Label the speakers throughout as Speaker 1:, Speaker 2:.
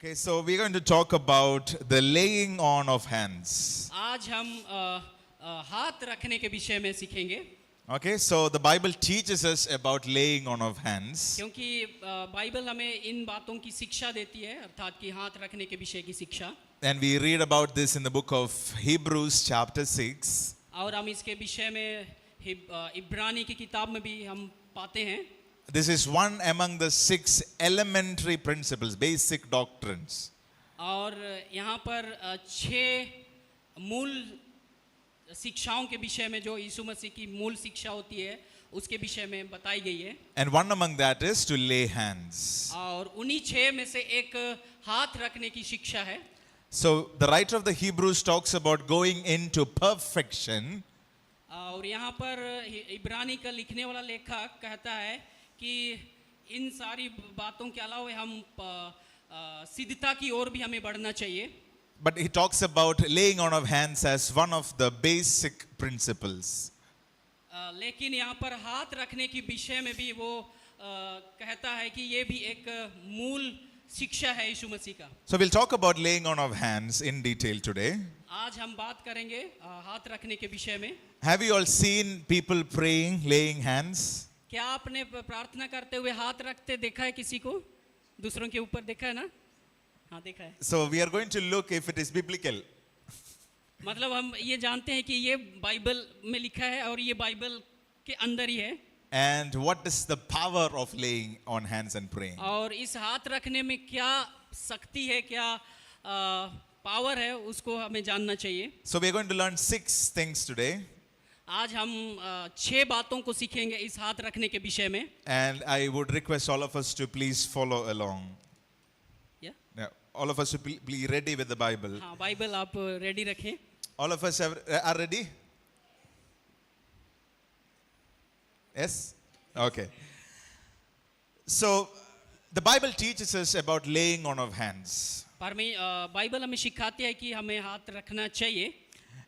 Speaker 1: Okay, so we're going to talk about the laying on of hands.
Speaker 2: आज हम हाथ रखने के विषय में सीखेंगे
Speaker 1: Okay, so the Bible teaches us about laying on of hands.
Speaker 2: क्योंकि बाइबल हमें इन बातों की शिक्षा देती है अर्थात कि हाथ रखने के विषय की शिक्षा
Speaker 1: And we read about this in the book of Hebrews chapter 6.
Speaker 2: और हम इसके विषय में इब्रानी की किताब में भी हम पाते हैं.
Speaker 1: This is one among the 6 elementary principles, basic doctrines.
Speaker 2: और यहाँ पर 6 मूल शिक्षाओं के विषय में जो यीशु मसीह की मूल शिक्षा होती है उसके विषय में बताई गई है.
Speaker 1: And one among that is to lay hands.
Speaker 2: और उन्हीं 6 में से एक हाथ रखने की शिक्षा है.
Speaker 1: So the writer of the Hebrews talks about going into perfection.
Speaker 2: और यहाँ पर इब्रानी का लिखने वाला लेखक कहता है कि इन सारी बातों के अलावा हम सिद्धता की ओर भी हमें बढ़ना चाहिए.
Speaker 1: But he talks about laying on of hands as one of the basic principles.
Speaker 2: लेकिन यहाँ पर हाथ रखने की विषय में भी वो कहता है कि ये भी एक मूल शिक्षा है यीशु मसीह का.
Speaker 1: So we'll talk about laying on of hands in detail today.
Speaker 2: आज हम बात करेंगे हाथ रखने के विषय में.
Speaker 1: Have you all seen people praying, laying hands?
Speaker 2: क्या आपने प्रार्थना करते हुए हाथ रखते देखा है किसी को? दूसरों के ऊपर देखा है ना? हाँ देखा है.
Speaker 1: So we are going to look if it is biblical.
Speaker 2: मतलब हम ये जानते हैं कि ये बाइबल में लिखा है और ये बाइबल के अंदर ही है.
Speaker 1: And what is the power of laying on hands and praying?
Speaker 2: और इस हाथ रखने में क्या शक्ति है, क्या पावर है, उसको हमें जानना चाहिए.
Speaker 1: So we are going to learn 6 things today.
Speaker 2: आज हम 6 बातों को सीखेंगे इस हाथ रखने के विषय में.
Speaker 1: And I would request all of us to please follow along.
Speaker 2: Yeah?
Speaker 1: Yeah, all of us to be ready with the Bible.
Speaker 2: हाँ, बाइबल आप रेडी रखें.
Speaker 1: All of us are ready? Yes? Okay. So the Bible teaches us about laying on of hands.
Speaker 2: Bible हमें सिखाती है कि हमें हाथ रखना चाहिए.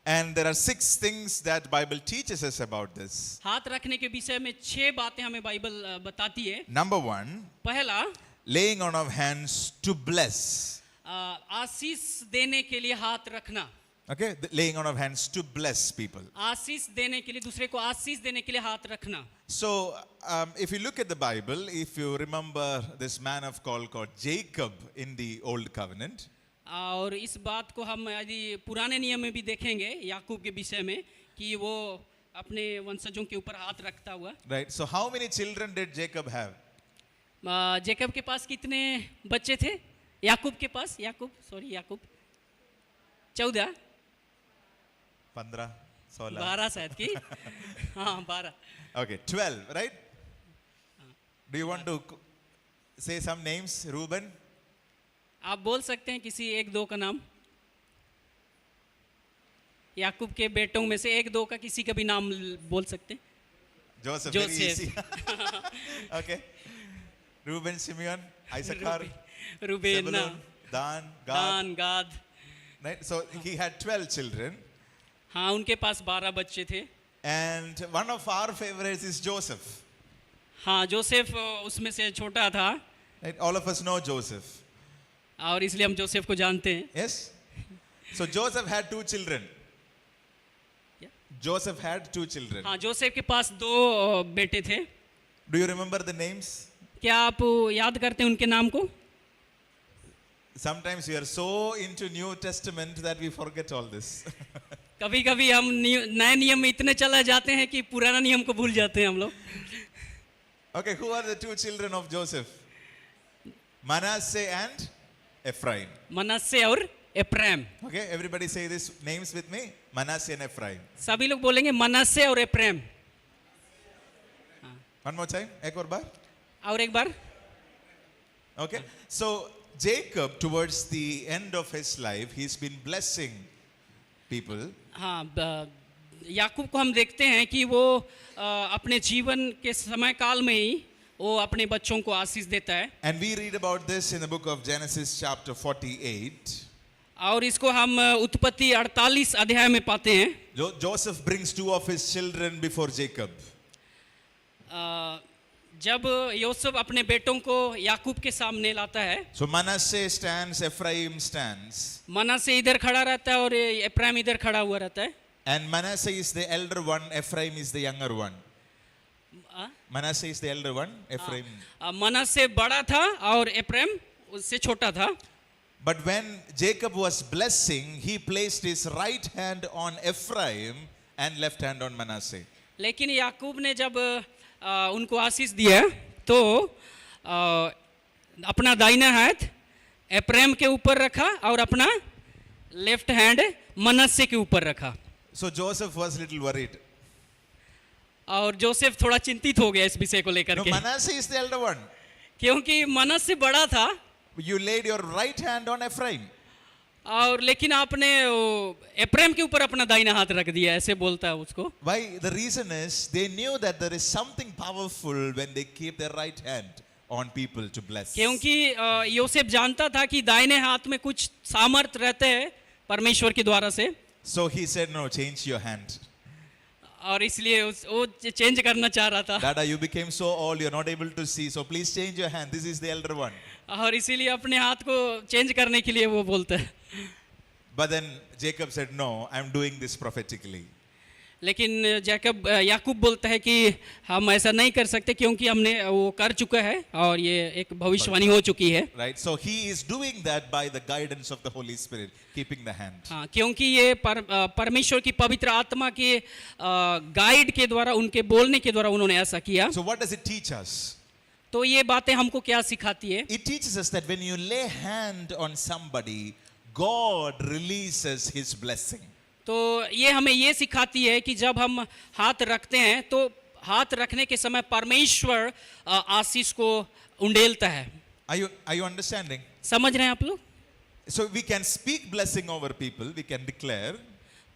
Speaker 1: And there are 6 things that Bible teaches us about this.
Speaker 2: हाथ रखने के विषय में 6 बातें हमें बाइबल बताती है.
Speaker 1: Number 1,
Speaker 2: पहला,
Speaker 1: laying on of hands to bless.
Speaker 2: आशीष देने के लिए हाथ रखना.
Speaker 1: Okay, the laying on of hands to bless people.
Speaker 2: आशीष देने के लिए, दूसरे को आशीष देने के लिए हाथ रखना.
Speaker 1: So if you look at the Bible, if you remember this man of called Jacob in the Old Covenant.
Speaker 2: और इस बात को हम यदि पुराने नियम में भी देखेंगे याकूब के विषय में कि वो अपने वंशजों के ऊपर हाथ रखता हुआ.
Speaker 1: Right. So how many children did Jacob have?
Speaker 2: Jacob के पास कितने बच्चे थे? याकूब 14,
Speaker 1: 15, 16.
Speaker 2: 12 शायद की. हाँ 12.
Speaker 1: Okay, 12, right? Do you want to say some names, Reuben?
Speaker 2: आप बोल सकते हैं किसी 1-2 का नाम. याकूब के बेटों में से 1-2 का किसी का भी नाम बोल सकते हैं.
Speaker 1: Joseph. Very easy. Okay. Reuben, Simeon, Issachar,
Speaker 2: Reuben,
Speaker 1: Zebulun, Dan, Gad.
Speaker 2: दान, गाद.
Speaker 1: Right? So he had 12 children.
Speaker 2: हाँ उनके पास 12 बच्चे थे.
Speaker 1: And one of our favorites is Joseph.
Speaker 2: हाँ जोसेफ उसमें से छोटा था.
Speaker 1: Right? All of us know Joseph.
Speaker 2: और इसलिए हम जोसेफ को जानते हैं.
Speaker 1: Yes? So Joseph had 2 children.
Speaker 2: Yeah.
Speaker 1: Joseph had 2 children.
Speaker 2: हाँ जोसेफ के पास 2 बेटे थे.
Speaker 1: Do you remember the names?
Speaker 2: क्या आप याद करते हैं उनके नाम को?
Speaker 1: Sometimes we are so into New Testament that we forget all this.
Speaker 2: कभी कभी हम नए नियम में इतने चला जाते हैं कि पुराना नियम को भूल जाते हैं हम लोग.
Speaker 1: Okay, who are the 2 children of Joseph? Manasseh and Ephraim.
Speaker 2: मनस्से और Ephraim.
Speaker 1: Okay, everybody say these names with me. Manasseh and Ephraim.
Speaker 2: सभी लोग बोलेंगे मनस्से और एप्रैम.
Speaker 1: One more time. एक और बार.
Speaker 2: और एक बार.
Speaker 1: Okay. So Jacob, towards the end of his life, he's been blessing people.
Speaker 2: हाँ याकूब को हम देखते हैं कि वो अपने जीवन के समय काल में ही वो अपने बच्चों को आशीष देता है.
Speaker 1: And we read about this in the book of Genesis chapter 48.
Speaker 2: और इसको हम उत्पत्ति 48 अध्याय में पाते हैं.
Speaker 1: Joseph brings 2 of his children before Jacob.
Speaker 2: जब यूसुफ अपने बेटों को याकूब के सामने लाता है,
Speaker 1: So Manasseh stands, Ephraim stands.
Speaker 2: मनश्शे इधर खड़ा रहता है और एप्रैम इधर खड़ा हुआ रहता है।
Speaker 1: And Manasseh is the elder one, Ephraim is the younger one. Manasseh is the elder one, Ephraim.
Speaker 2: मनश्शे बड़ा था और एप्रैम उससे छोटा था।
Speaker 1: But when Jacob was blessing, he placed his right hand on Ephraim and left hand on Manasseh.
Speaker 2: लेकिन याकूब ने जब उनको आशीष दिया तो अपना दाहिना हाथ एप्रैम के ऊपर रखा और अपना लेफ्ट हैंड मनश्शे के ऊपर रखा।
Speaker 1: So Joseph was a little worried.
Speaker 2: और जोसेफ थोड़ा चिंतित हो गया इस विषय को लेकर
Speaker 1: No,
Speaker 2: के,
Speaker 1: Manasseh is the elder one.
Speaker 2: क्योंकि मनश्शे बड़ा था
Speaker 1: You laid your right hand on Ephraim.
Speaker 2: और लेकिन आपने एप्रैम के ऊपर अपना दाहिना हाथ रख दिया, ऐसे बोलता है उसको।
Speaker 1: Why? The reason is they knew that there is something powerful when they keep their right hand on people to bless.
Speaker 2: क्योंकि योसेफ जानता था कि दाहिने हाथ में कुछ सामर्थ रहते हैं परमेश्वर के द्वारा से,
Speaker 1: So he said, no, change your hand.
Speaker 2: और इसलिए वो चेंज करना चाह रहा था।
Speaker 1: Dada, you became so old, you're not able to see, so please change your hand. This is the elder one.
Speaker 2: और इसीलिए अपने हाथ को चेंज करने के लिए वो बोलता है।
Speaker 1: But then Jacob said, no, I'm doing this prophetically.
Speaker 2: लेकिन याकूब बोलता है कि हम ऐसा नहीं कर सकते क्योंकि हमने वो कर चुका है और ये एक भविष्यवाणी हो चुकी है।
Speaker 1: Right? So he is doing that by the guidance of the Holy Spirit, keeping the hand.
Speaker 2: हाँ, क्योंकि ये परमेश्वर की पवित्र आत्मा के गाइड के द्वारा, उनके बोलने के द्वारा उन्होंने ऐसा किया।
Speaker 1: So what does it teach us?
Speaker 2: तो ये बातें हमको क्या सिखाती है?
Speaker 1: It teaches us that when you lay hand on somebody, God releases his blessing.
Speaker 2: तो ये हमें ये सिखाती है कि जब हम हाथ रखते हैं तो हाथ रखने के समय परमेश्वर आशीष को उंडेलता है।
Speaker 1: Are you understanding?
Speaker 2: समझ रहे हैं आप लोग?
Speaker 1: So we can speak blessing over people, we can declare.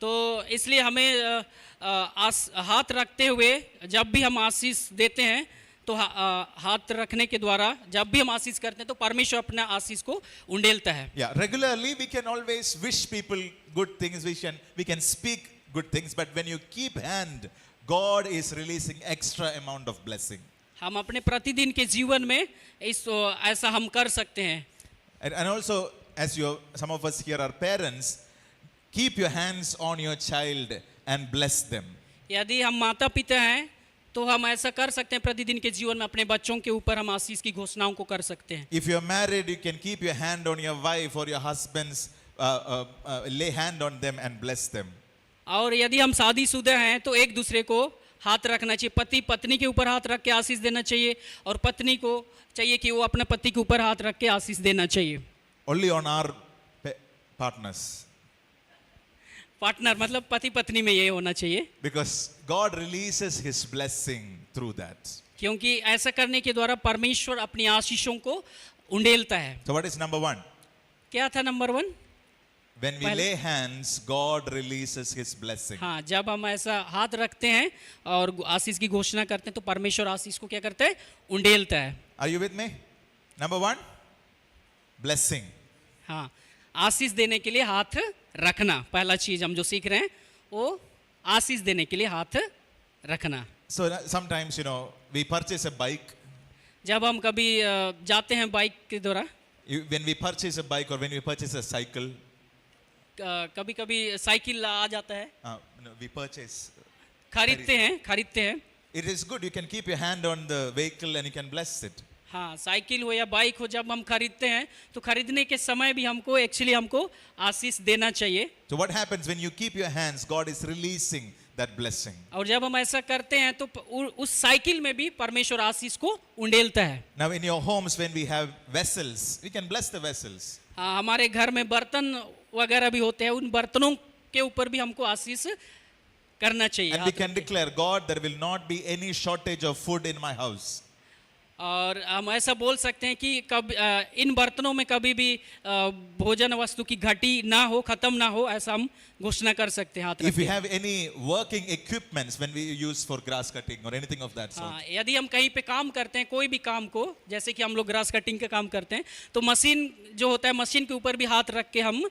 Speaker 2: तो इसलिए हमें हाथ रखते हुए जब भी हम आशीष देते हैं तो हाथ रखने के द्वारा जब भी हम आशीष करते हैं तो परमेश्वर अपना आशीष को उंडेलता है।
Speaker 1: Yeah, regularly we can always wish people good things, we can speak good things, but when you keep hand, God is releasing extra amount of blessing.
Speaker 2: हम अपने प्रतिदिन के जीवन में ऐसा हम कर सकते हैं।
Speaker 1: And also, as some of us here are parents, keep your hands on your child and bless them.
Speaker 2: यदि हम माता पिता हैं तो हम ऐसा कर सकते हैं, प्रतिदिन के जीवन में अपने बच्चों के ऊपर हम आशीष की घोषणाओं को कर सकते हैं।
Speaker 1: If you're married, you can keep your hand on your wife or your husband's, lay hand on them and bless them.
Speaker 2: और यदि हम शादीशुदा हैं तो एक दूसरे को हाथ रखना चाहिए, पति पत्नी के ऊपर हाथ रख के आशीष देना चाहिए और पत्नी को चाहिए कि वो अपने पति के ऊपर हाथ रख के आशीष देना चाहिए।
Speaker 1: Only on our partners.
Speaker 2: Partner मतलब पति पत्नी में ये होना चाहिए,
Speaker 1: Because God releases his blessing through that.
Speaker 2: क्योंकि ऐसा करने के द्वारा परमेश्वर अपनी आशीषों को उंडेलता है।
Speaker 1: So what is number one?
Speaker 2: क्या था number 1?
Speaker 1: When we lay hands, God releases his blessing.
Speaker 2: हाँ, जब हम ऐसा हाथ रखते हैं और आशीष की घोषणा करते हैं तो परमेश्वर आशीष को क्या करता है? उंडेलता है।
Speaker 1: Are you with me? Number one, blessing.
Speaker 2: हाँ, आशीष देने के लिए हाथ रखना, पहला चीज हम जो सीख रहे हैं वो आशीष देने के लिए हाथ रखना।
Speaker 1: So sometimes, we purchase a bike.
Speaker 2: जब हम कभी जाते हैं बाइक के द्वारा,
Speaker 1: When we purchase a bike or when we purchase a cycle,
Speaker 2: कभी कभी साइकिल आ जाता है,
Speaker 1: we purchase.
Speaker 2: खरीदते हैं।
Speaker 1: It is good. You can keep your hand on the vehicle and you can bless it.
Speaker 2: हाँ, cycle हो या bike हो, जब हम खरीदते हैं तो खरीदने के समय भी हमको आशीष देना चाहिए।
Speaker 1: So what happens when you keep your hands? God is releasing that blessing.
Speaker 2: और जब हम ऐसा करते हैं तो उस साइकिल में भी परमेश्वर आशीष को उंडेलता है।
Speaker 1: Now in your homes, when we have vessels, we can bless the vessels.
Speaker 2: हाँ, हमारे घर में बर्तन वगैरह भी होते हैं, उन बर्तनों के ऊपर भी हमको आशीष करना चाहिए।
Speaker 1: And we can declare, God, there will not be any shortage of food in my house.
Speaker 2: और हम ऐसा बोल सकते हैं कि इन बर्तनों में कभी भी भोजन वस्तु की घटी ना हो, खत्म ना हो, ऐसा हम घोषणा कर सकते हैं हाथ रख
Speaker 1: If we
Speaker 2: के।
Speaker 1: have any working equipments when we use for grass cutting or anything of that sort,
Speaker 2: हाँ, यदि हम कहीं पे काम करते हैं, कोई भी काम को, जैसे कि हम लोग ग्रास कटिंग का काम करते हैं, तो मशीन जो होता है, मशीन के ऊपर भी हाथ रख के हम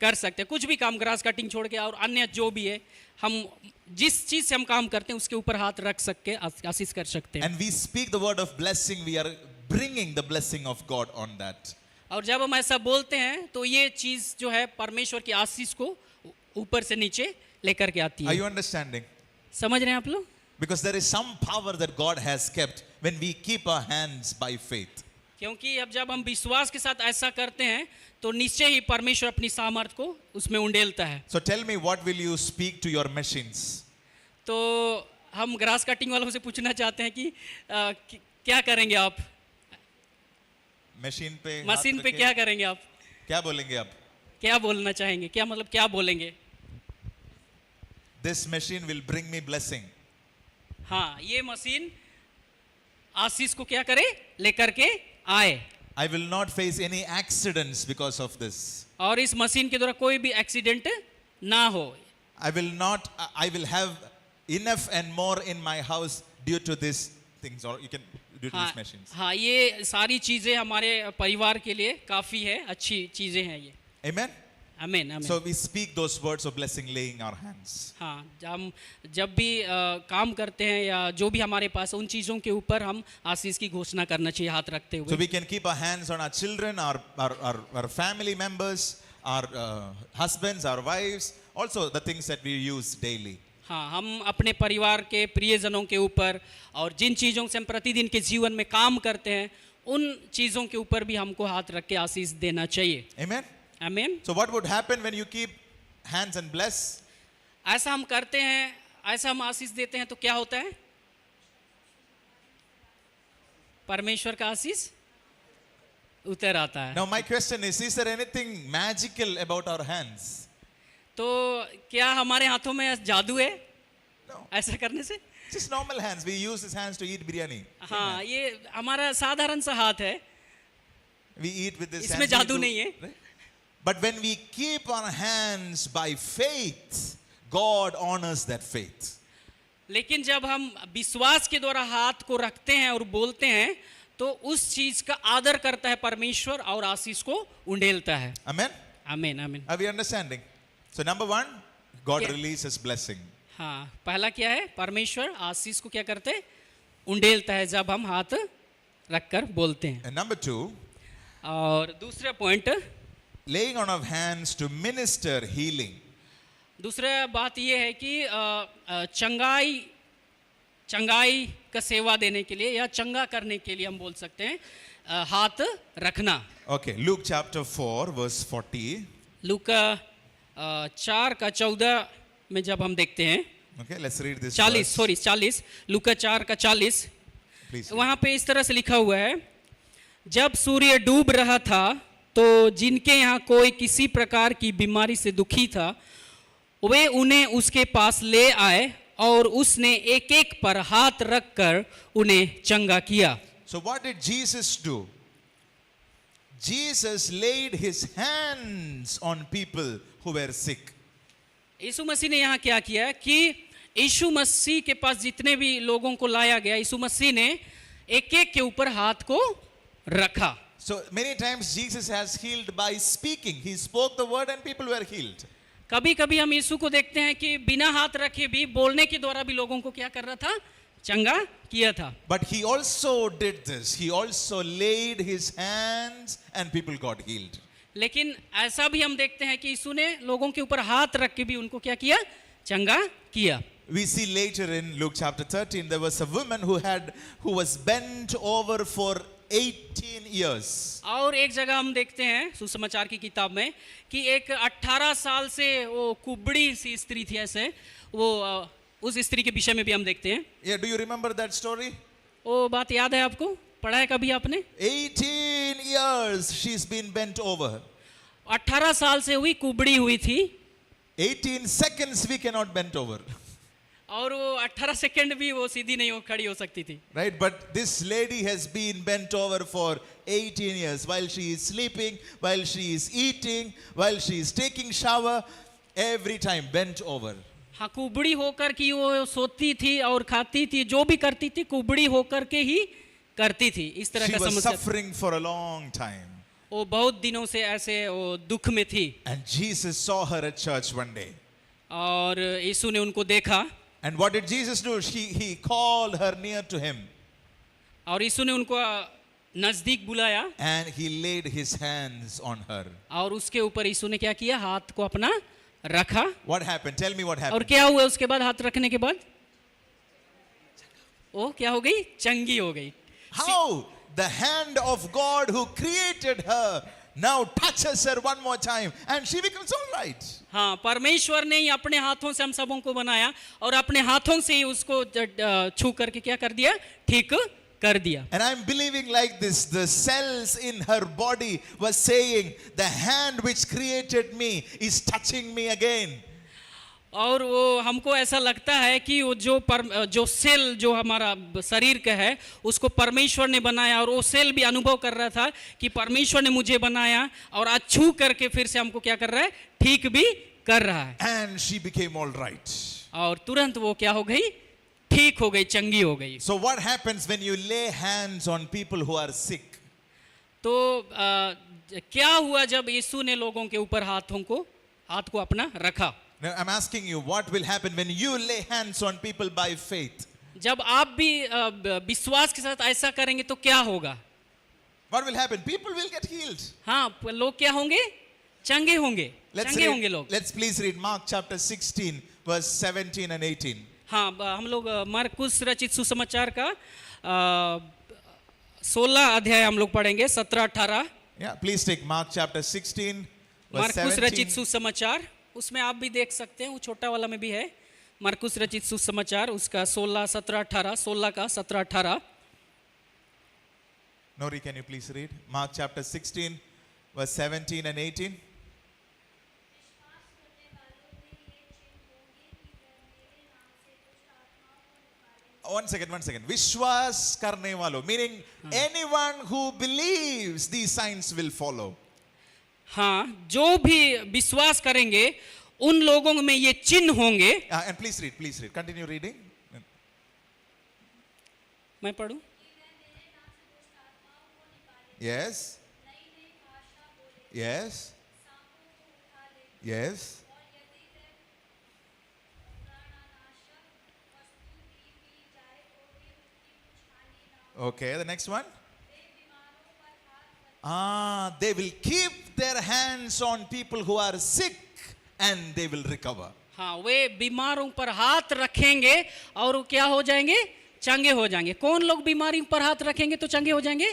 Speaker 2: कर सकते हैं। कुछ भी काम, ग्रास कटिंग छोड़ के और अन्य जो भी है, हम जिस चीज से हम काम करते हैं उसके ऊपर हाथ रख सके आशीष कर सकते हैं।
Speaker 1: And we speak the word of blessing, we are bringing the blessing of God on that.
Speaker 2: और जब हम ऐसा बोलते हैं तो ये चीज जो है परमेश्वर की आशीष को ऊपर से नीचे लेकर के आती
Speaker 1: Are
Speaker 2: है।
Speaker 1: you understanding?
Speaker 2: समझ रहे हैं आप लोग?
Speaker 1: Because there is some power that God has kept when we keep our hands by faith.
Speaker 2: क्योंकि अब जब हम विश्वास के साथ ऐसा करते हैं तो निश्चय ही परमेश्वर अपनी सामर्थ को उसमें उंडेलता है।
Speaker 1: So tell me, what will you speak to your machines?
Speaker 2: तो हम ग्रास कटिंग वालों से पूछना चाहते हैं कि क्या करेंगे आप?
Speaker 1: मशीन पे
Speaker 2: मशीन पे क्या करेंगे आप?
Speaker 1: क्या बोलेंगे आप?
Speaker 2: क्या बोलना चाहेंगे? क्या मतलब क्या बोलेंगे?
Speaker 1: This machine will bring me blessing.
Speaker 2: हाँ, ये मशीन आशीष को क्या करे? लेकर के आए।
Speaker 1: I will not face any accidents because of this.
Speaker 2: और इस मशीन के द्वारा कोई भी एक्सीडेंट ना हो।
Speaker 1: I will have enough and more in my house due to these things, or you can due to these machines.
Speaker 2: हाँ, ये सारी चीजें हमारे परिवार के लिए काफी है, अच्छी चीजें हैं ये।
Speaker 1: Amen.
Speaker 2: आमीन, आमीन।
Speaker 1: So we speak those words of blessing, laying our hands.
Speaker 2: हाँ, हम जब भी काम करते हैं या जो भी हमारे पास उन चीज़ों के ऊपर हम आशीष की घोषणा करना चाहिए हाथ रखते
Speaker 1: So
Speaker 2: हुए।
Speaker 1: we can keep our hands on our children, our family members, our husbands, our wives, also the things that we use daily.
Speaker 2: हाँ, हम अपने परिवार के प्रियजनों के ऊपर और जिन चीज़ों से हम प्रतिदिन के जीवन में काम करते हैं उन चीज़ों के ऊपर भी हमको हाथ रख के आशीष देना चाहिए।
Speaker 1: Amen.
Speaker 2: आमीन।
Speaker 1: So what would happen when you keep hands and bless?
Speaker 2: ऐसा हम करते हैं, ऐसा हम आशीष देते हैं तो क्या होता है? परमेश्वर का आशीष उतर आता है।
Speaker 1: Now my question is there anything magical about our hands?
Speaker 2: तो क्या हमारे हाथों में जादू है
Speaker 1: No.
Speaker 2: ऐसा करने से?
Speaker 1: Just normal hands. We use these hands to eat biryani.
Speaker 2: हाँ, ये हमारा साधारण सा हाथ है,
Speaker 1: We eat with this
Speaker 2: इसमें
Speaker 1: hands.
Speaker 2: जादू नहीं है।
Speaker 1: Right? But when we keep our hands by faith, God honors that faith.
Speaker 2: लेकिन जब हम विश्वास के द्वारा हाथ को रखते हैं और बोलते हैं तो उस चीज का आदर करता है परमेश्वर और आशीष को उंडेलता है।
Speaker 1: Amen.
Speaker 2: आमीन, आमीन।
Speaker 1: Are we understanding? So number one, God
Speaker 2: Yeah.
Speaker 1: releases blessing.
Speaker 2: हाँ, पहला क्या है? परमेश्वर आशीष को क्या करते हैं? उंडेलता है जब हम हाथ रखकर बोलते हैं।
Speaker 1: And number two,
Speaker 2: और दूसरा point,
Speaker 1: laying on of hands to minister healing.
Speaker 2: दूसरा बात ये है कि चंगाई का सेवा देने के लिए या चंगा करने के लिए हम बोल सकते हैं हाथ रखना।
Speaker 1: Okay, Luke chapter 4 verse 40.
Speaker 2: लूका 4:14 में जब हम देखते हैं,
Speaker 1: Okay, let's read this.
Speaker 2: 40, Luka 4:40,
Speaker 1: Please.
Speaker 2: वहां पे इस तरह से लिखा हुआ है, जब सूर्य डूब रहा था तो जिनके यहाँ कोई किसी प्रकार की बीमारी से दुखी था वे उन्हें उसके पास ले आए और उसने एक एक पर हाथ रखकर उन्हें चंगा किया।
Speaker 1: So what did Jesus do? Jesus laid his hands on people who were sick.
Speaker 2: यीशु मसीह ने यहाँ क्या किया कि यीशु मसीह के पास जितने भी लोगों को लाया गया, यीशु मसीह ने एक एक के ऊपर हाथ को रखा।
Speaker 1: So many times Jesus has healed by speaking. He spoke the word and people were healed.
Speaker 2: कभी कभी हम यीशु को देखते हैं कि बिना हाथ रखे भी बोलने के द्वारा भी लोगों को क्या कर रहा था? चंगा किया था।
Speaker 1: But he also did this. He also laid his hands and people got healed.
Speaker 2: लेकिन ऐसा भी हम देखते हैं कि यीशु ने लोगों के ऊपर हाथ रख के भी उनको क्या किया? चंगा किया।
Speaker 1: We see later in Luke chapter 13 there was a woman who was bent over for 18 years.
Speaker 2: और एक जगह हम देखते हैं सुसमाचार की किताब में कि एक 18 साल से वो कुबड़ी सी स्त्री थी, ऐसे वो उस स्त्री के विषय में भी हम देखते हैं।
Speaker 1: Yeah, do you remember that story?
Speaker 2: वो बात याद है आपको? पढ़ा है कभी आपने?
Speaker 1: 18 years she's been bent over.
Speaker 2: 18 साल से हुई कुबड़ी हुई थी।
Speaker 1: 18 seconds we cannot bend over.
Speaker 2: और वो 18 सेकंड भी वो सीधी नहीं खड़ी हो सकती थी।
Speaker 1: Right, but this lady has been bent over for 18 years while she is sleeping, while she is eating, while she is taking shower, every time bent over.
Speaker 2: हाँ, कुबड़ी होकर कि वो सोती थी और खाती थी, जो भी करती थी कुबड़ी होकर के ही करती थी। इस तरह
Speaker 1: She
Speaker 2: का
Speaker 1: was
Speaker 2: समस्या।
Speaker 1: suffering for a long time.
Speaker 2: वो बहुत दिनों से ऐसे वो दुख में थी
Speaker 1: And Jesus saw her at church one day.
Speaker 2: और यीशु ने उनको देखा
Speaker 1: And what did Jesus do? He called her near to him.
Speaker 2: और यीशु ने उनको नजदीक बुलाया
Speaker 1: And he laid his hands on her.
Speaker 2: और उसके ऊपर यीशु ने क्या किया, हाथ को अपना रखा।
Speaker 1: What happened? Tell me what
Speaker 2: और
Speaker 1: happened.
Speaker 2: क्या हुआ उसके बाद, हाथ रखने के बाद वो क्या हो गई, चंगी हो गई।
Speaker 1: How? The hand of God who created her now touches her one more time and she becomes all right.
Speaker 2: हाँ, परमेश्वर ने ही अपने हाथों से हम सबों को बनाया और अपने हाथों से ही उसको छू करके क्या कर दिया, ठीक कर दिया।
Speaker 1: And I'm believing like this, the cells in her body were saying, the hand which created me is touching me again.
Speaker 2: और वो हमको ऐसा लगता है कि वो जो सेल जो हमारा शरीर का है उसको परमेश्वर ने बनाया और वो सेल भी अनुभव कर रहा था कि परमेश्वर ने मुझे बनाया और आज छू करके फिर से हमको क्या कर रहा है, ठीक भी कर रहा है।
Speaker 1: And she became all right.
Speaker 2: और तुरंत वो क्या हो गई, ठीक हो गई, चंगी हो गई।
Speaker 1: So what happens when you lay hands on people who are sick?
Speaker 2: तो क्या हुआ जब यीशु ने लोगों के ऊपर हाथ को अपना रखा?
Speaker 1: Now I'm asking you, what will happen when you lay hands on people by faith?
Speaker 2: जब आप भी विश्वास के साथ ऐसा करेंगे तो क्या होगा?
Speaker 1: What will happen? People will get healed.
Speaker 2: हाँ, लोग क्या होंगे, चंगे होंगे, चंगे होंगे लोग।
Speaker 1: Let's please read Mark chapter 16 verse 17 and 18.
Speaker 2: हाँ, हम लोग मरकुस रचित सुसमाचार का 16 अध्याय हम लोग पढ़ेंगे, 17-18।
Speaker 1: Yeah, please take Mark chapter 16 verse
Speaker 2: मरकुस रचित
Speaker 1: 17.
Speaker 2: सुसमाचार, उसमें आप भी देख सकते हैं, वो छोटा वाला में भी है। मरकुस रचित सुसमाचार उसका 16, 17, 18, 16 का 17, 18।
Speaker 1: Nori, can you please read? Mark chapter 16 verse 17 and 18. One second. Vishwas karne walo, meaning anyone who believes these signs will follow.
Speaker 2: हाँ, जो भी विश्वास करेंगे उन लोगों में ये चिन्ह होंगे।
Speaker 1: And please read. Continue reading.
Speaker 2: मैं पढ़ूं?
Speaker 1: Yes. Okay, the next one. They will keep their hands on people who are sick and they will recover.
Speaker 2: हाँ, वे बीमारों पर हाथ रखेंगे और वो क्या हो जाएंगे, चंगे हो जाएंगे। कौन लोग बीमारी पर हाथ रखेंगे तो चंगे हो जाएंगे?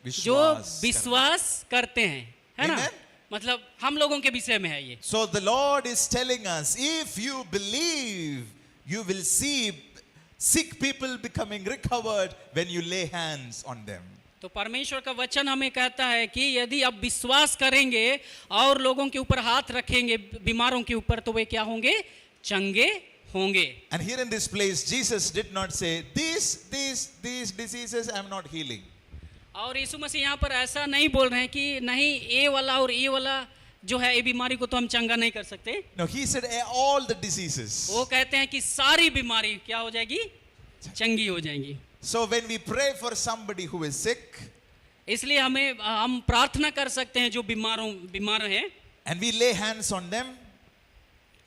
Speaker 2: जो विश्वास करते हैं, है ना? मतलब हम लोगों के विषय में है ये।
Speaker 1: So the Lord is telling us, if you believe, you will see sick people becoming recovered when you lay hands on them.
Speaker 2: तो परमेश्वर का वचन हमें कहता है कि यदि आप विश्वास करेंगे और लोगों के ऊपर हाथ रखेंगे बीमारों के ऊपर तो वे क्या होंगे, चंगे होंगे।
Speaker 1: And here in this place, Jesus did not say, these diseases I am not healing.
Speaker 2: और यीशु मसीह यहाँ पर ऐसा नहीं बोल रहे हैं कि नहीं ये वाला और ये वाला जो है ये बीमारी को तो हम चंगा नहीं कर सकते।
Speaker 1: No, he said all the diseases.
Speaker 2: वो कहते हैं कि सारी बीमारी क्या हो जाएगी, चंगी हो जाएंगी।
Speaker 1: So when we pray for somebody who is sick,
Speaker 2: इसलिए हम प्रार्थना कर सकते हैं जो बीमार हैं,
Speaker 1: and we lay hands on them,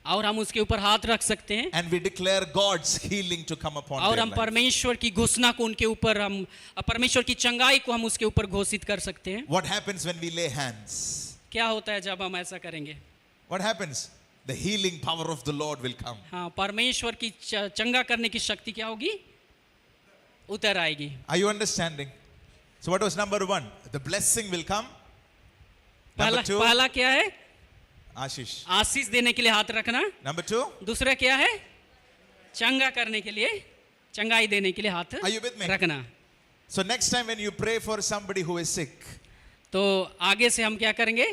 Speaker 2: और हम उसके ऊपर हाथ रख सकते हैं,
Speaker 1: and we declare God's healing to come upon
Speaker 2: और
Speaker 1: their
Speaker 2: हम
Speaker 1: life.
Speaker 2: परमेश्वर की घोषणा को उनके ऊपर, हम परमेश्वर की चंगाई को हम उसके ऊपर घोषित कर सकते हैं।
Speaker 1: What happens when we lay hands?
Speaker 2: क्या होता है जब हम ऐसा करेंगे?
Speaker 1: What happens? The healing power of the Lord will come.
Speaker 2: हाँ, परमेश्वर की चंगा करने की शक्ति क्या होगी, उतर आएगी।
Speaker 1: Are you understanding? So what was number 1? The blessing will come. Number 2,
Speaker 2: पहला क्या है,
Speaker 1: Ashish.
Speaker 2: आशीष देने के लिए हाथ रखना।
Speaker 1: Number 2,
Speaker 2: दूसरा क्या है, चंगा करने के लिए, चंगाई देने के लिए हाथ
Speaker 1: Are you with me?
Speaker 2: रखना।
Speaker 1: So next time when you pray for somebody who is sick,
Speaker 2: तो आगे से हम क्या करेंगे,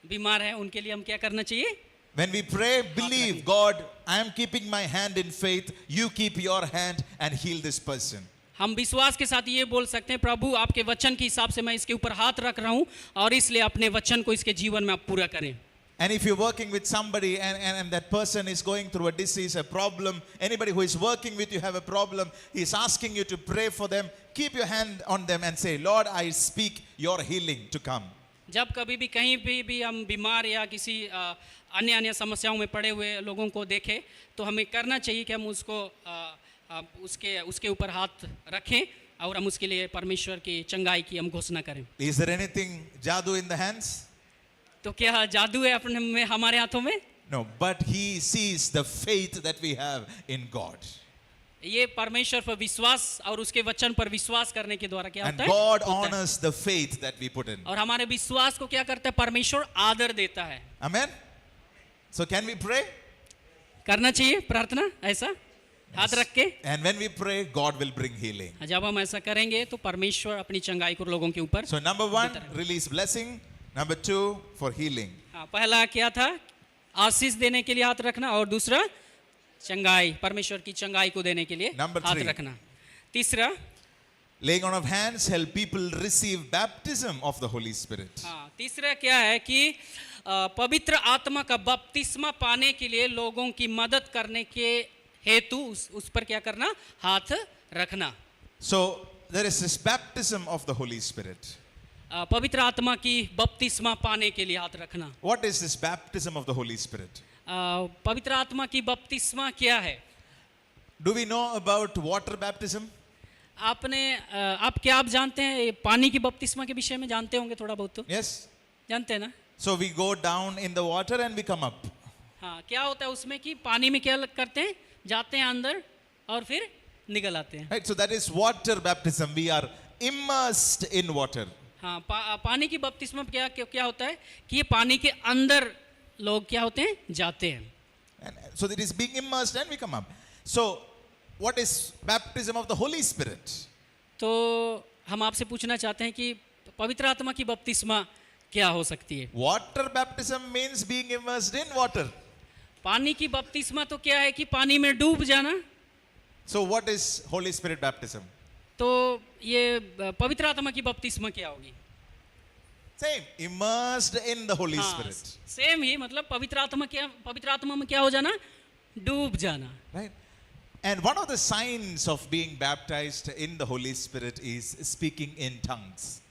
Speaker 2: बीमार है उनके लिए हम क्या करना चाहिए?
Speaker 1: when we pray, believe, God, I am keeping my hand in faith, you keep your hand and heal this person.
Speaker 2: हम विश्वास के साथ ये बोल सकते हैं, प्रभु आपके वचन के हिसाब से मैं इसके ऊपर हाथ रख रहा हूँ और इसलिए अपने वचन को इसके जीवन में आप पूरा करें।
Speaker 1: And if you're working with somebody and that person is going through a disease, a problem, anybody who is working with you have a problem, he's asking you to pray for them, keep your hand on them and say, Lord, I speak your healing to come.
Speaker 2: जब कभी भी कहीं भी हम बीमार या किसी अन्य अन्य समस्याओं में पड़े हुए लोगों को देखें तो हमें करना चाहिए कि हम उसको उसके ऊपर हाथ रखें और हम उसके लिए परमेश्वर की चंगाई की हम घोषणा करें।
Speaker 1: Is there anything jadoo in the hands?
Speaker 2: तो क्या जादू है अपने में हमारे हाथों में?
Speaker 1: No, but he sees the faith that we have in God.
Speaker 2: ये परमेश्वर पर विश्वास और उसके वचन पर विश्वास करने के द्वारा क्या
Speaker 1: And
Speaker 2: होता है?
Speaker 1: God
Speaker 2: होता है।
Speaker 1: honors the faith that we put in.
Speaker 2: और हमारे विश्वास को क्या करता है? परमेश्वर आदर देता है।
Speaker 1: Amen? So can we pray?
Speaker 2: करना चाहिए प्रार्थना ऐसा हाथ रख के।
Speaker 1: And when we pray, God will bring healing.
Speaker 2: जब हम ऐसा करेंगे तो परमेश्वर अपनी चंगाई को लोगों के ऊपर।
Speaker 1: So number 1, release blessing. Number 2, for healing.
Speaker 2: हाँ, पहला क्या था? आशीष देने के लिए हाथ रखना और दूसरा चंगाई, परमेश्वर की चंगाई को देने के लिए
Speaker 1: Number
Speaker 2: हाथ
Speaker 1: 3.
Speaker 2: रखना। तीसरा,
Speaker 1: Laying on of hands help people receive baptism of the Holy Spirit.
Speaker 2: हाँ, तीसरा क्या है कि पवित्र आत्मा का बपतिस्मा पाने के लिए लोगों की मदद करने के हेतु उस पर क्या करना? हाथ रखना।
Speaker 1: So there is this baptism of the Holy Spirit.
Speaker 2: पवित्र आत्मा की बपतिस्मा पाने के लिए हाथ रखना।
Speaker 1: What is this baptism of the Holy Spirit?
Speaker 2: पवित्र आत्मा की बपतिस्मा क्या है?
Speaker 1: Do we know about water baptism?
Speaker 2: आप जानते हैं ये पानी की बपतिस्मा के विषय में जानते होंगे थोड़ा बहुत तो?
Speaker 1: Yes.
Speaker 2: जानते हैं ना?
Speaker 1: So we go down in the water and we come up.
Speaker 2: हाँ, क्या होता है उसमें कि पानी में क्या करते हैं? जाते हैं अंदर और फिर निकल आते हैं।
Speaker 1: Right, so that is water baptism. We are immersed in water.
Speaker 2: हाँ, पानी की बपतिस्मा क्या होता है कि ये पानी के अंदर लोग क्या होते हैं? जाते हैं।
Speaker 1: And so it is being immersed and we come up. So what is baptism of the Holy Spirit?
Speaker 2: तो हम आपसे पूछना चाहते हैं कि पवित्र आत्मा की बपतिस्मा क्या हो सकती है?
Speaker 1: Water baptism means being immersed in water.
Speaker 2: पानी की बपतिस्मा तो क्या है कि पानी में डूब जाना।
Speaker 1: So what is Holy Spirit baptism?
Speaker 2: तो ये पवित्र आत्मा की बपतिस्मा क्या होगी?
Speaker 1: Same, immersed in the Holy
Speaker 2: हाँ,
Speaker 1: Spirit.
Speaker 2: सेम ही मतलब पवित्र आत्मा में क्या हो जाना? डूब जाना।
Speaker 1: Right? And one of the signs of being baptized in the Holy Spirit is speaking in tongues.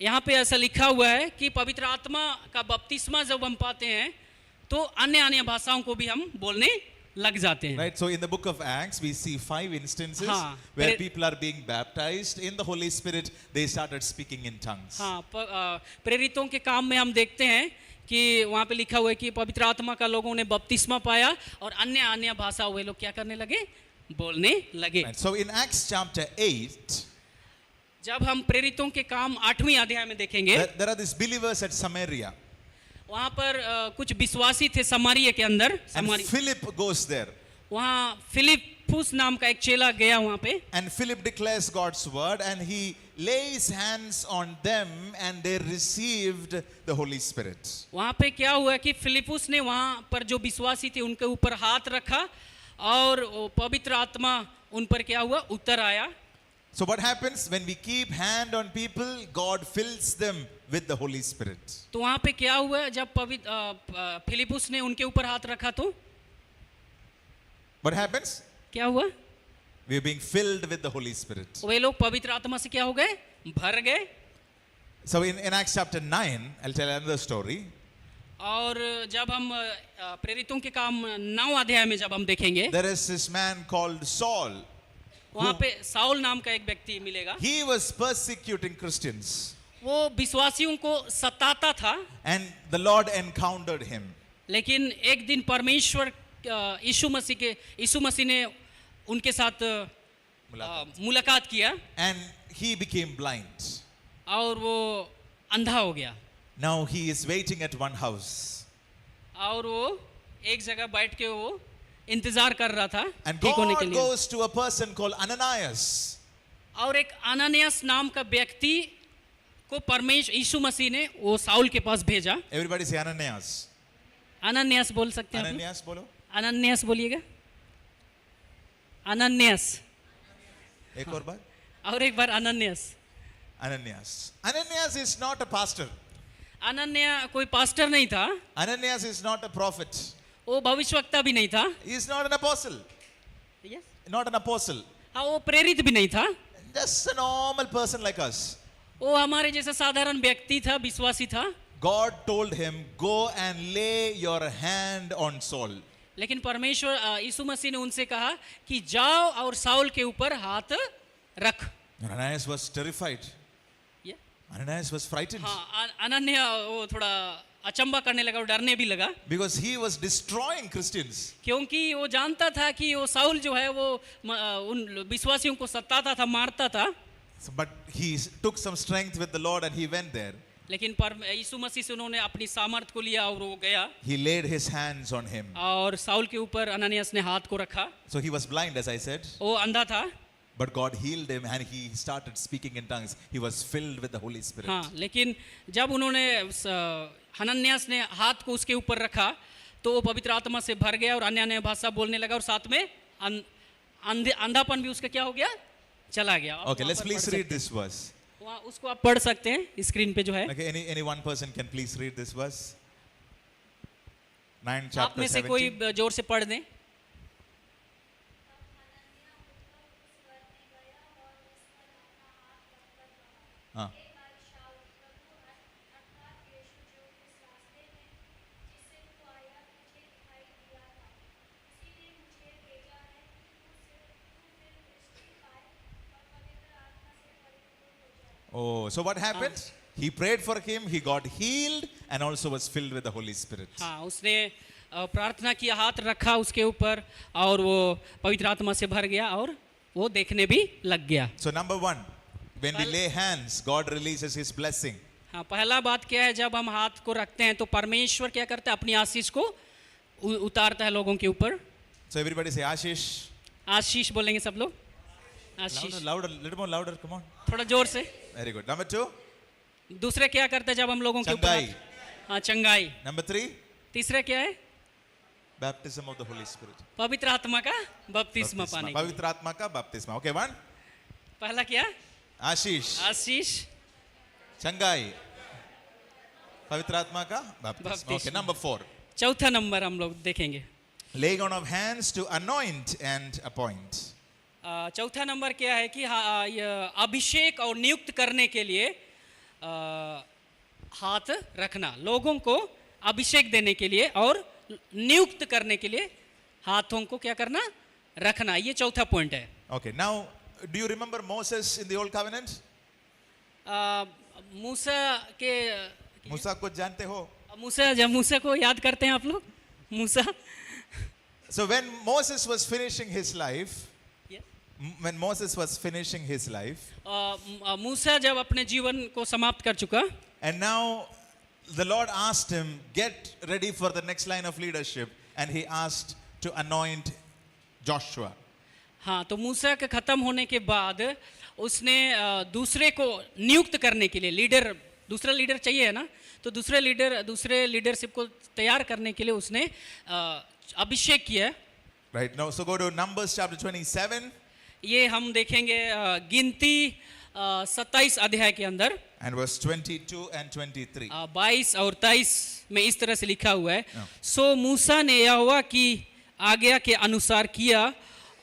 Speaker 2: यहाँ पे ऐसा लिखा हुआ है कि पवित्र आत्मा का बपतिस्मा जब हम पाते हैं तो अन्य अन्य भाषाओं को भी हम बोलने लग जाते हैं।
Speaker 1: Right? So in the book of Acts, we see 5 instances
Speaker 2: हाँ,
Speaker 1: where people are being baptized in the Holy Spirit. They started speaking in tongues.
Speaker 2: हाँ, प्रेरितों के काम में हम देखते हैं कि वहाँ पे लिखा हुआ है कि पवित्र आत्मा का लोगों ने बपतिस्मा पाया और अन्य अन्य भाषा वे लोग क्या करने लगे? बोलने लगे।
Speaker 1: Right. So in Acts chapter 8,
Speaker 2: जब हम प्रेरितों के काम 8वीं अध्याय में देखेंगे,
Speaker 1: there are these believers at Samaria.
Speaker 2: वहाँ पर कुछ विश्वासी थे समारिया के अंदर।
Speaker 1: And Philip goes there.
Speaker 2: वहाँ फिलिपुस नाम का एक चेला गया वहाँ पे।
Speaker 1: And Philip declares God's word and he lays hands on them and they received the Holy Spirit.
Speaker 2: वहाँ पे क्या हुआ कि फिलिपुस ने वहाँ पर जो विश्वासी थे उनके ऊपर हाथ रखा और पवित्र आत्मा उन पर क्या हुआ? उतर आया।
Speaker 1: So what happens when we keep hand on people? God fills them with the Holy Spirit.
Speaker 2: तो वहाँ पे क्या हुआ जब फिलिपुस ने उनके ऊपर हाथ रखा तो
Speaker 1: What happens?
Speaker 2: क्या हुआ?
Speaker 1: We are being filled with the Holy Spirit.
Speaker 2: वे लोग पवित्र आत्मा से क्या हो गए? भर गए।
Speaker 1: So in Acts chapter 9, I'll tell another story.
Speaker 2: और जब हम प्रेरितों के काम 9 अध्याय में जब हम देखेंगे,
Speaker 1: There is this man called Saul.
Speaker 2: वहाँ पे साउल नाम का एक व्यक्ति मिलेगा।
Speaker 1: He was persecuting Christians.
Speaker 2: वो विश्वासियों को सताता था।
Speaker 1: And the Lord encountered him.
Speaker 2: लेकिन एक दिन परमेश्वर यीशु मसीह ने उनके साथ मुलाकात किया।
Speaker 1: And he became blind.
Speaker 2: और वो अंधा हो गया।
Speaker 1: Now he is waiting at one house.
Speaker 2: और वो एक जगह बैठ के वो इंतजार कर रहा था
Speaker 1: And
Speaker 2: ठीक होने के
Speaker 1: God
Speaker 2: लिए।
Speaker 1: goes to a person called Ananias.
Speaker 2: और एक अननियास नाम का व्यक्ति को परमेश्वर यीशु मसीह ने वो साउल के पास भेजा।
Speaker 1: Everybody say Ananias.
Speaker 2: अनन्यास बोल सकते हैं आप?
Speaker 1: Ananias बोलो.
Speaker 2: अनन्यास बोलिएगा। अनन्यास।
Speaker 1: एक और बार.
Speaker 2: और एक बार अनन्यास।
Speaker 1: Ananias. Ananias is not a pastor.
Speaker 2: Ananya कोई पास्टर नहीं था।
Speaker 1: Ananias is not a prophet.
Speaker 2: वो भविष्यवक्ता भी नहीं था।
Speaker 1: He is not an apostle. Not an apostle.
Speaker 2: हाँ, वो प्रेरित भी नहीं था।
Speaker 1: Just a normal person like us.
Speaker 2: वो हमारे जैसा साधारण व्यक्ति था, विश्वासी था,
Speaker 1: God told him, go and lay your hand on Saul.
Speaker 2: लेकिन परमेश्वर यीशु मसीह ने उनसे कहा कि जाओ और साउल के ऊपर हाथ रख।
Speaker 1: Ananias was terrified.
Speaker 2: ये?
Speaker 1: Ananias was frightened
Speaker 2: हाँ, अनन्य वो थोड़ा अचंबा करने लगा और डरने भी लगा,
Speaker 1: because he was destroying Christians.
Speaker 2: क्योंकि वो जानता था कि वो साउल जो है वो उन विश्वासियों को सताता था, मारता था।
Speaker 1: But he took some strength with the Lord and he went there.
Speaker 2: लेकिन यीशु मसीह से उन्होंने अपनी सामर्थ को लिया और वो गया
Speaker 1: He laid his hands on him.
Speaker 2: और साउल के ऊपर अननियास ने हाथ को रखा।
Speaker 1: So he was blind, as I said,
Speaker 2: वो अंधा था,
Speaker 1: but God healed him and he started speaking in tongues. He was filled with the Holy Spirit.
Speaker 2: हाँ, लेकिन जब उन्होंने हनन्यास ने हाथ को उसके ऊपर रखा तो वो पवित्र आत्मा से भर गया और अन्य अन्य भाषा बोलने लगा और साथ में अंधापन भी उसका क्या हो गया, चला गया।
Speaker 1: Okay, let's please read this verse.
Speaker 2: वहाँ उसको आप पढ़ सकते हैं स्क्रीन पे जो है।
Speaker 1: Okay, any one person can please read this verse. 9
Speaker 2: आप
Speaker 1: chapter
Speaker 2: में से
Speaker 1: 17.
Speaker 2: कोई जोर से पढ़ दें।
Speaker 1: हाँ. Oh, so what happened? He prayed for him, he got healed and also was filled with the Holy Spirit.
Speaker 2: हाँ, उसने प्रार्थना किया, हाथ रखा उसके ऊपर और वो पवित्र आत्मा से भर गया और वो देखने भी लग गया।
Speaker 1: So number 1, when we lay hands, God releases his blessing.
Speaker 2: हाँ, पहला बात क्या है, जब हम हाथ को रखते हैं तो परमेश्वर क्या करता है, अपनी आशीष को उतारता है लोगों के ऊपर।
Speaker 1: So everybody say आशीष.
Speaker 2: आशीष बोलेंगे सब लोग, आशीष।
Speaker 1: Louder, little more louder, come on.
Speaker 2: थोड़ा जोर से।
Speaker 1: Very good. Number 2,
Speaker 2: दूसरे क्या करता है जब हम लोगों के ऊपर
Speaker 1: चंगाई.
Speaker 2: हाँ, चंगाई।
Speaker 1: Number 3,
Speaker 2: तीसरा क्या है,
Speaker 1: baptism of the Holy Spirit.
Speaker 2: पवित्र आत्मा का बपतिस्मा पाने का।
Speaker 1: पवित्र आत्मा का बपतिस्मा. Okay, 1,
Speaker 2: पहला क्या,
Speaker 1: आशीष.
Speaker 2: आशीष,
Speaker 1: चंगाई. पवित्र आत्मा का बपतिस्मा. Okay, number 4,
Speaker 2: चौथा नंबर हम लोग देखेंगे।
Speaker 1: laying on of hands to anoint and appoint.
Speaker 2: चौथा नंबर क्या है कि अभिषेक और नियुक्त करने के लिए हाथ रखना, लोगों को अभिषेक देने के लिए और नियुक्त करने के लिए हाथों को क्या करना, रखना, ये चौथा पॉइंट है।
Speaker 1: Okay, now do you remember Moses in the old covenant?
Speaker 2: मूसा के,
Speaker 1: मूसा को जानते हो?
Speaker 2: जब मूसा को याद करते हैं आप लोग, मूसा।
Speaker 1: So when Moses was finishing his life,
Speaker 2: मूसा जब अपने जीवन को समाप्त कर चुका,
Speaker 1: and now the Lord asked him, get ready for the next line of leadership, and he asked to anoint Joshua.
Speaker 2: हाँ, तो मूसा के खत्म होने के बाद उसने दूसरे को नियुक्त करने के लिए, दूसरा लीडर चाहिए है ना, तो दूसरे लीडरशिप को तैयार करने के लिए उसने अभिषेक किया।
Speaker 1: Right, now so go to Numbers chapter 27.
Speaker 2: ये हम देखेंगे गिनती 27 अध्याय के अंदर,
Speaker 1: and verse 22 and 23.
Speaker 2: 22 और 23 में इस तरह से लिखा हुआ है, सो मूसा ने यहोवा की आज्ञा के अनुसार किया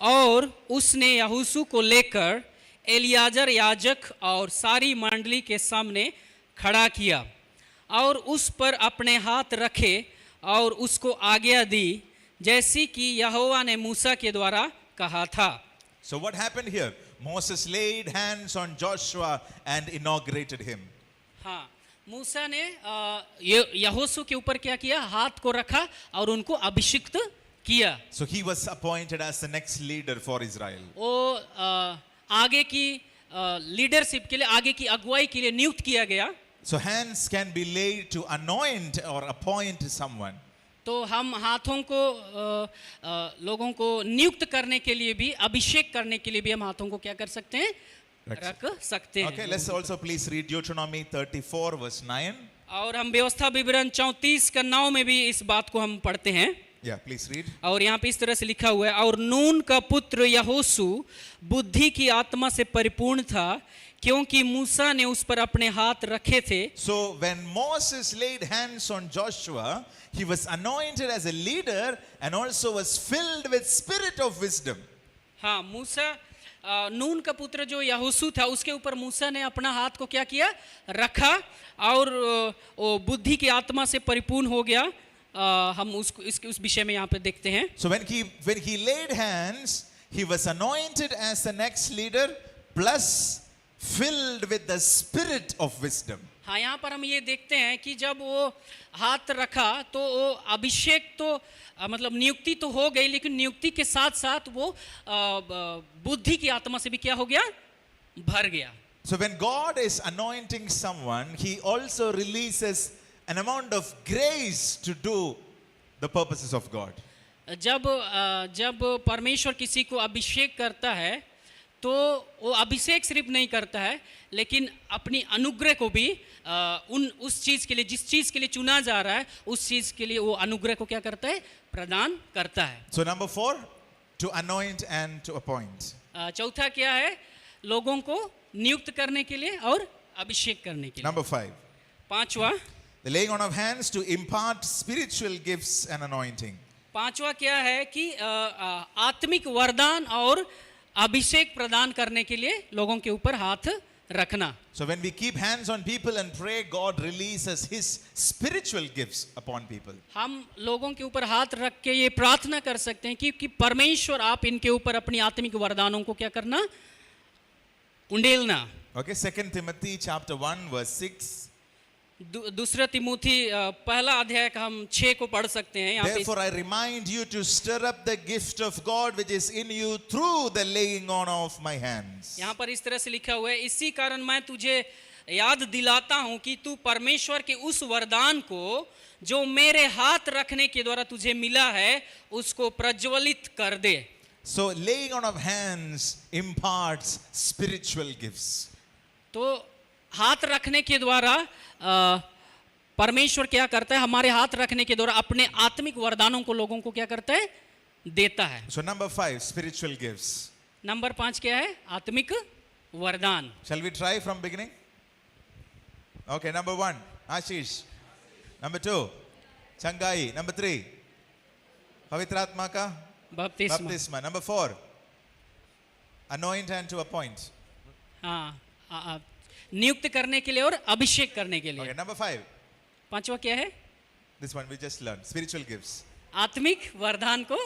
Speaker 2: और उसने यहोशू को लेकर एलियाजर याजक और सारी मंडली के सामने खड़ा किया और उस पर अपने हाथ रखे और उसको आज्ञा दी जैसी कि यहोवा ने मूसा के द्वारा कहा था।
Speaker 1: So what happened here? Moses laid hands on Joshua and inaugurated him.
Speaker 2: हाँ, मूसा ने यहोशू के ऊपर क्या किया, हाथ को रखा और उनको अभिषिक्त किया।
Speaker 1: So he was appointed as the next leader for Israel.
Speaker 2: वो आगे की लीडरशिप के लिए, आगे की अगुवाई के लिए नियुक्त किया गया।
Speaker 1: So hands can be laid to anoint or appoint someone.
Speaker 2: तो हम हाथों को लोगों को नियुक्त करने के लिए भी, अभिषेक करने के लिए भी हम हाथों को क्या कर सकते हैं, रख सकते हैं।
Speaker 1: Okay, let's also please read Deuteronomy 34 verse 9.
Speaker 2: और हम व्यवस्था विवरण 34 का 9 में भी इस बात को हम पढ़ते हैं।
Speaker 1: Yeah, please read.
Speaker 2: और यहाँ पे इस तरह से लिखा हुआ है, और नून का पुत्र यहोशू बुद्धि की आत्मा से परिपूर्ण था क्योंकि मूसा ने उस पर अपने हाथ रखे थे।
Speaker 1: So when Moses laid hands on Joshua, he was anointed as a leader and also was filled with spirit of wisdom.
Speaker 2: हाँ, मूसा नून का पुत्र जो यहोशू था उसके ऊपर मूसा ने अपना हाथ को क्या किया, रखा और वो बुद्धि की आत्मा से परिपूर्ण हो गया। हम उस विषय में यहाँ पे देखते हैं।
Speaker 1: So when he laid hands, he was anointed as the next leader, plus filled with the spirit of wisdom.
Speaker 2: हाँ, यहाँ पर हम ये देखते हैं कि जब वो हाथ रखा तो वो अभिषेक तो मतलब नियुक्ति तो हो गई, लेकिन नियुक्ति के साथ साथ वो बुद्धि की आत्मा से भी क्या हो गया, भर गया।
Speaker 1: So when God is anointing someone, he also releases an amount of grace to do the purposes of God.
Speaker 2: जब परमेश्वर किसी को अभिषेक करता है तो वो अभिषेक सिर्फ नहीं करता है, लेकिन अपनी अनुग्रह को भी उस चीज़ के लिए, जिस चीज़ के लिए चुना जा रहा है, उस चीज़ के लिए वो अनुग्रह को क्या करता है, प्रदान करता है।
Speaker 1: So number 4, to anoint and to appoint.
Speaker 2: चौथा क्या है, लोगों को नियुक्त करने के लिए और अभिषेक करने के लिए।
Speaker 1: Number 5,
Speaker 2: पांचवा,
Speaker 1: the laying on of hands to impart spiritual gifts and anointing.
Speaker 2: पांचवा क्या है कि आत्मिक वरदान और अभिषेक प्रदान करने के लिए लोगों के ऊपर हाथ रखना।
Speaker 1: So when we keep hands on people and pray, God releases his spiritual gifts upon people.
Speaker 2: हम लोगों के ऊपर हाथ रख के ये प्रार्थना कर सकते हैं कि परमेश्वर आप इनके ऊपर अपनी आत्मिक वरदानों को क्या करना, उंडेलना।
Speaker 1: Okay, 2 Timothy chapter 1 verse 6.
Speaker 2: दूसरा तिमोथी पहला अध्याय का हम 6 को पढ़ सकते हैं। यहाँ पे
Speaker 1: Therefore I remind you to stir up the gift of God which is in you through the laying on of my hands.
Speaker 2: यहाँ पर इस तरह से लिखा हुआ है, इसी कारण मैं तुझे याद दिलाता हूँ कि तू परमेश्वर के उस वरदान को जो मेरे हाथ रखने के द्वारा तुझे मिला है उसको प्रज्वलित कर दे।
Speaker 1: So laying on of hands imparts spiritual gifts.
Speaker 2: तो हाथ रखने के द्वारा परमेश्वर क्या करता है, हमारे हाथ रखने के द्वारा अपने आत्मिक वरदानों को लोगों को क्या करता है, देता है।
Speaker 1: So number 5, spiritual gifts.
Speaker 2: Number 5 क्या है, आत्मिक वरदान।
Speaker 1: Shall we try from beginning? Okay, number 1, Ashish. Number 2, Changai. Number 3, Pavitratma ka
Speaker 2: बपतिस्मा।
Speaker 1: baptisma. Number 4, anoint and to appoint.
Speaker 2: हाँ, नियुक्त करने के लिए और अभिषेक करने के लिए।
Speaker 1: Okay, number 5,
Speaker 2: पांचवा क्या है,
Speaker 1: this one we just learned, spiritual gifts.
Speaker 2: आत्मिक वरदान को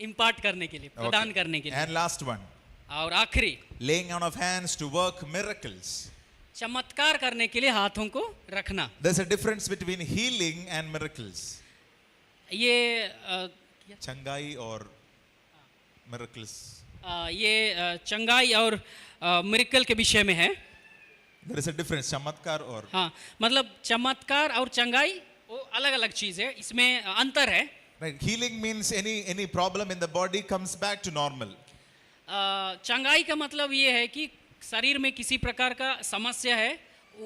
Speaker 2: इम्पार्ट करने के लिए, प्रदान करने के लिए।
Speaker 1: And last one,
Speaker 2: और आखिरी,
Speaker 1: laying on of hands to work miracles.
Speaker 2: चमत्कार करने के लिए हाथों को रखना।
Speaker 1: There's a difference between healing and miracles.
Speaker 2: ये
Speaker 1: Changai or miracles.
Speaker 2: ये चंगाई और मिरेकल के विषय में है।
Speaker 1: There is a difference, chamatkar or.
Speaker 2: हाँ, मतलब चमत्कार और चंगाई वो अलग अलग चीज है, इसमें अंतर है।
Speaker 1: Right, healing means any problem in the body comes back to normal.
Speaker 2: चंगाई का मतलब ये है कि शरीर में किसी प्रकार का समस्या है,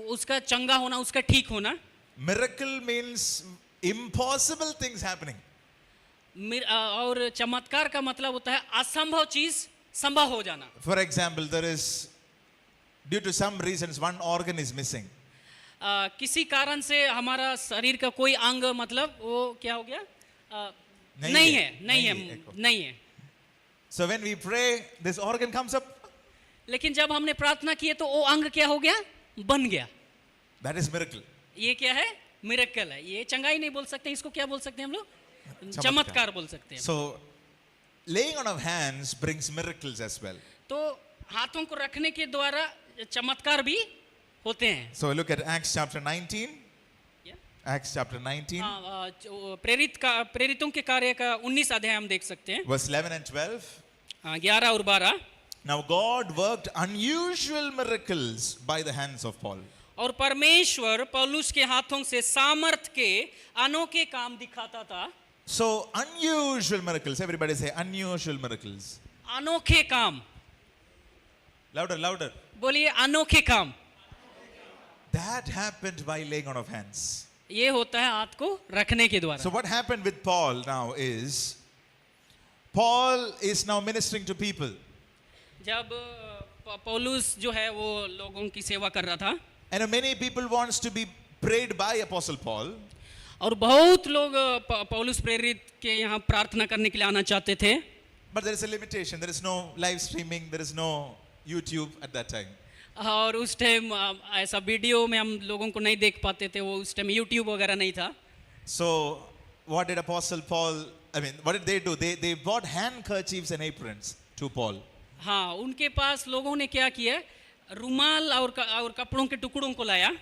Speaker 2: उसका चंगा होना, उसका ठीक होना।
Speaker 1: Miracle means impossible things happening.
Speaker 2: और चमत्कार का मतलब होता है असंभव चीज संभव हो जाना।
Speaker 1: For example, there is, due to some reasons, one organ is missing.
Speaker 2: किसी कारण से हमारा शरीर का कोई अंग मतलब वो क्या हो गया, नहीं है।
Speaker 1: So when we pray, this organ comes up.
Speaker 2: लेकिन जब हमने प्रार्थना की है तो वो अंग क्या हो गया, बन गया।
Speaker 1: That is miracle.
Speaker 2: ये क्या है, मिरेकल है। ये चंगाई नहीं बोल सकते, इसको क्या बोल सकते हैं हम लोग, चमत्कार बोल सकते हैं।
Speaker 1: So laying on of hands brings miracles as well.
Speaker 2: तो हाथों को रखने के द्वारा चमत्कार भी होते हैं।
Speaker 1: So look at Acts chapter 19.
Speaker 2: Yeah.
Speaker 1: Acts chapter 19.
Speaker 2: प्रेरितों के कार्य का 19 अध्याय हम देख सकते हैं,
Speaker 1: Verse 11 and 12.
Speaker 2: 11 और 12।
Speaker 1: Now God worked unusual miracles by the hands of Paul.
Speaker 2: और परमेश्वर पौलुस के हाथों से सामर्थ के अनोखे काम दिखाता था।
Speaker 1: So unusual miracles. Everybody say unusual miracles.
Speaker 2: अनोखे काम,
Speaker 1: Louder, louder.
Speaker 2: बोलिए अनोखे काम।
Speaker 1: That happened by laying on of hands.
Speaker 2: ये होता है हाथ को रखने के द्वारा।
Speaker 1: So what happened with Paul now is, Paul is now ministering to people.
Speaker 2: जब पौलुस जो है वो लोगों की सेवा कर रहा था,
Speaker 1: And many people wants to be prayed by Apostle Paul.
Speaker 2: और बहुत लोग पौलुस प्रेरित के यहाँ प्रार्थना करने के लिए आना चाहते थे।
Speaker 1: But there is a limitation. There is no live streaming. There is no YouTube at that time.
Speaker 2: और उस टाइम ऐसा वीडियो में हम लोगों को नहीं देख पाते थे, वो उस टाइम यूट्यूब वगैरह नहीं था.
Speaker 1: So what did Apostle Paul, what did they do? They bought handkerchiefs and aprons to Paul.
Speaker 2: हाँ, उनके पास लोगों ने क्या किया, रुमाल और कपड़ों के टुकड़ों को लाया.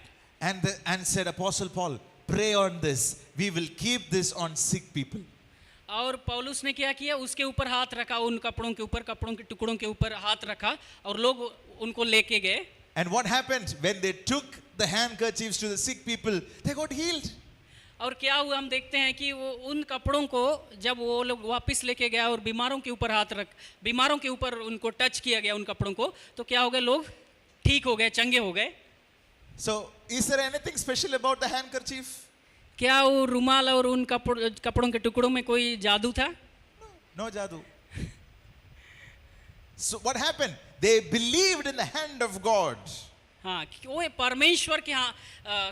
Speaker 1: And said, Apostle Paul, pray on this. We will keep this on sick people.
Speaker 2: और पौलुस ने क्या किया, उसके ऊपर हाथ रखा, उन कपड़ों के ऊपर, कपड़ों के टुकड़ों के ऊपर हाथ रखा और लोग उनको लेके गए.
Speaker 1: And what happened when they took the handkerchiefs to the sick people? They got healed.
Speaker 2: और क्या हुआ, हम देखते हैं कि वो उन कपड़ों को जब वो लोग वापस लेके गया और बीमारों के ऊपर बीमारों के ऊपर उनको टच किया गया उन कपड़ों को, तो क्या हो गया, लोग ठीक हो गए, चंगे हो गए.
Speaker 1: So is there anything special about the handkerchief?
Speaker 2: क्या वो रुमाल और उन कपड़ों के टुकड़ों में कोई जादू था?
Speaker 1: No jadoo. So what happened? They believed in the hand of God.
Speaker 2: हाँ, वो परमेश्वर के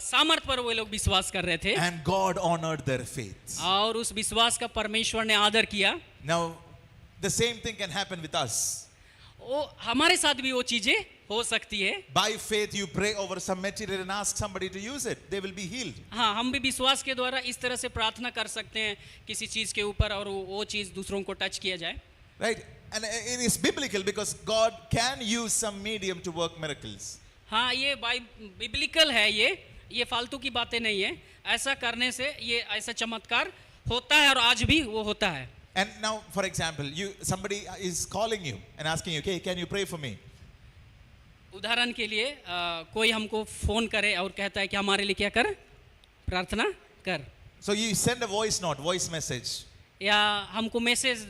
Speaker 2: सामर्थ पर वो लोग विश्वास कर रहे थे.
Speaker 1: And God honored their faith.
Speaker 2: और उस विश्वास का परमेश्वर ने आदर किया.
Speaker 1: Now, the same thing can happen with us.
Speaker 2: वो हमारे साथ भी वो चीजें हो सकती है.
Speaker 1: By faith, you pray over some material and ask somebody to use it. They will be healed.
Speaker 2: हाँ, हम भी विश्वास के द्वारा इस तरह से प्रार्थना कर सकते हैं किसी चीज के ऊपर और वो चीज दूसरों को टच किया जाए.
Speaker 1: Right? And it is biblical because God can use some medium to work miracles.
Speaker 2: हाँ, ये बिब्लिकल है, ये फालतू की बातें नहीं है. ऐसा करने से ये ऐसा चमत्कार होता है और आज भी वो होता है.
Speaker 1: And now, for example, somebody is calling you and asking you, okay, can you pray for me?
Speaker 2: उदाहरण के लिए कोई हमको फोन करे और कहता है कि हमारे लिए क्या कर, प्रार्थना कर.
Speaker 1: So you send a voice message.
Speaker 2: या हमको मैसेज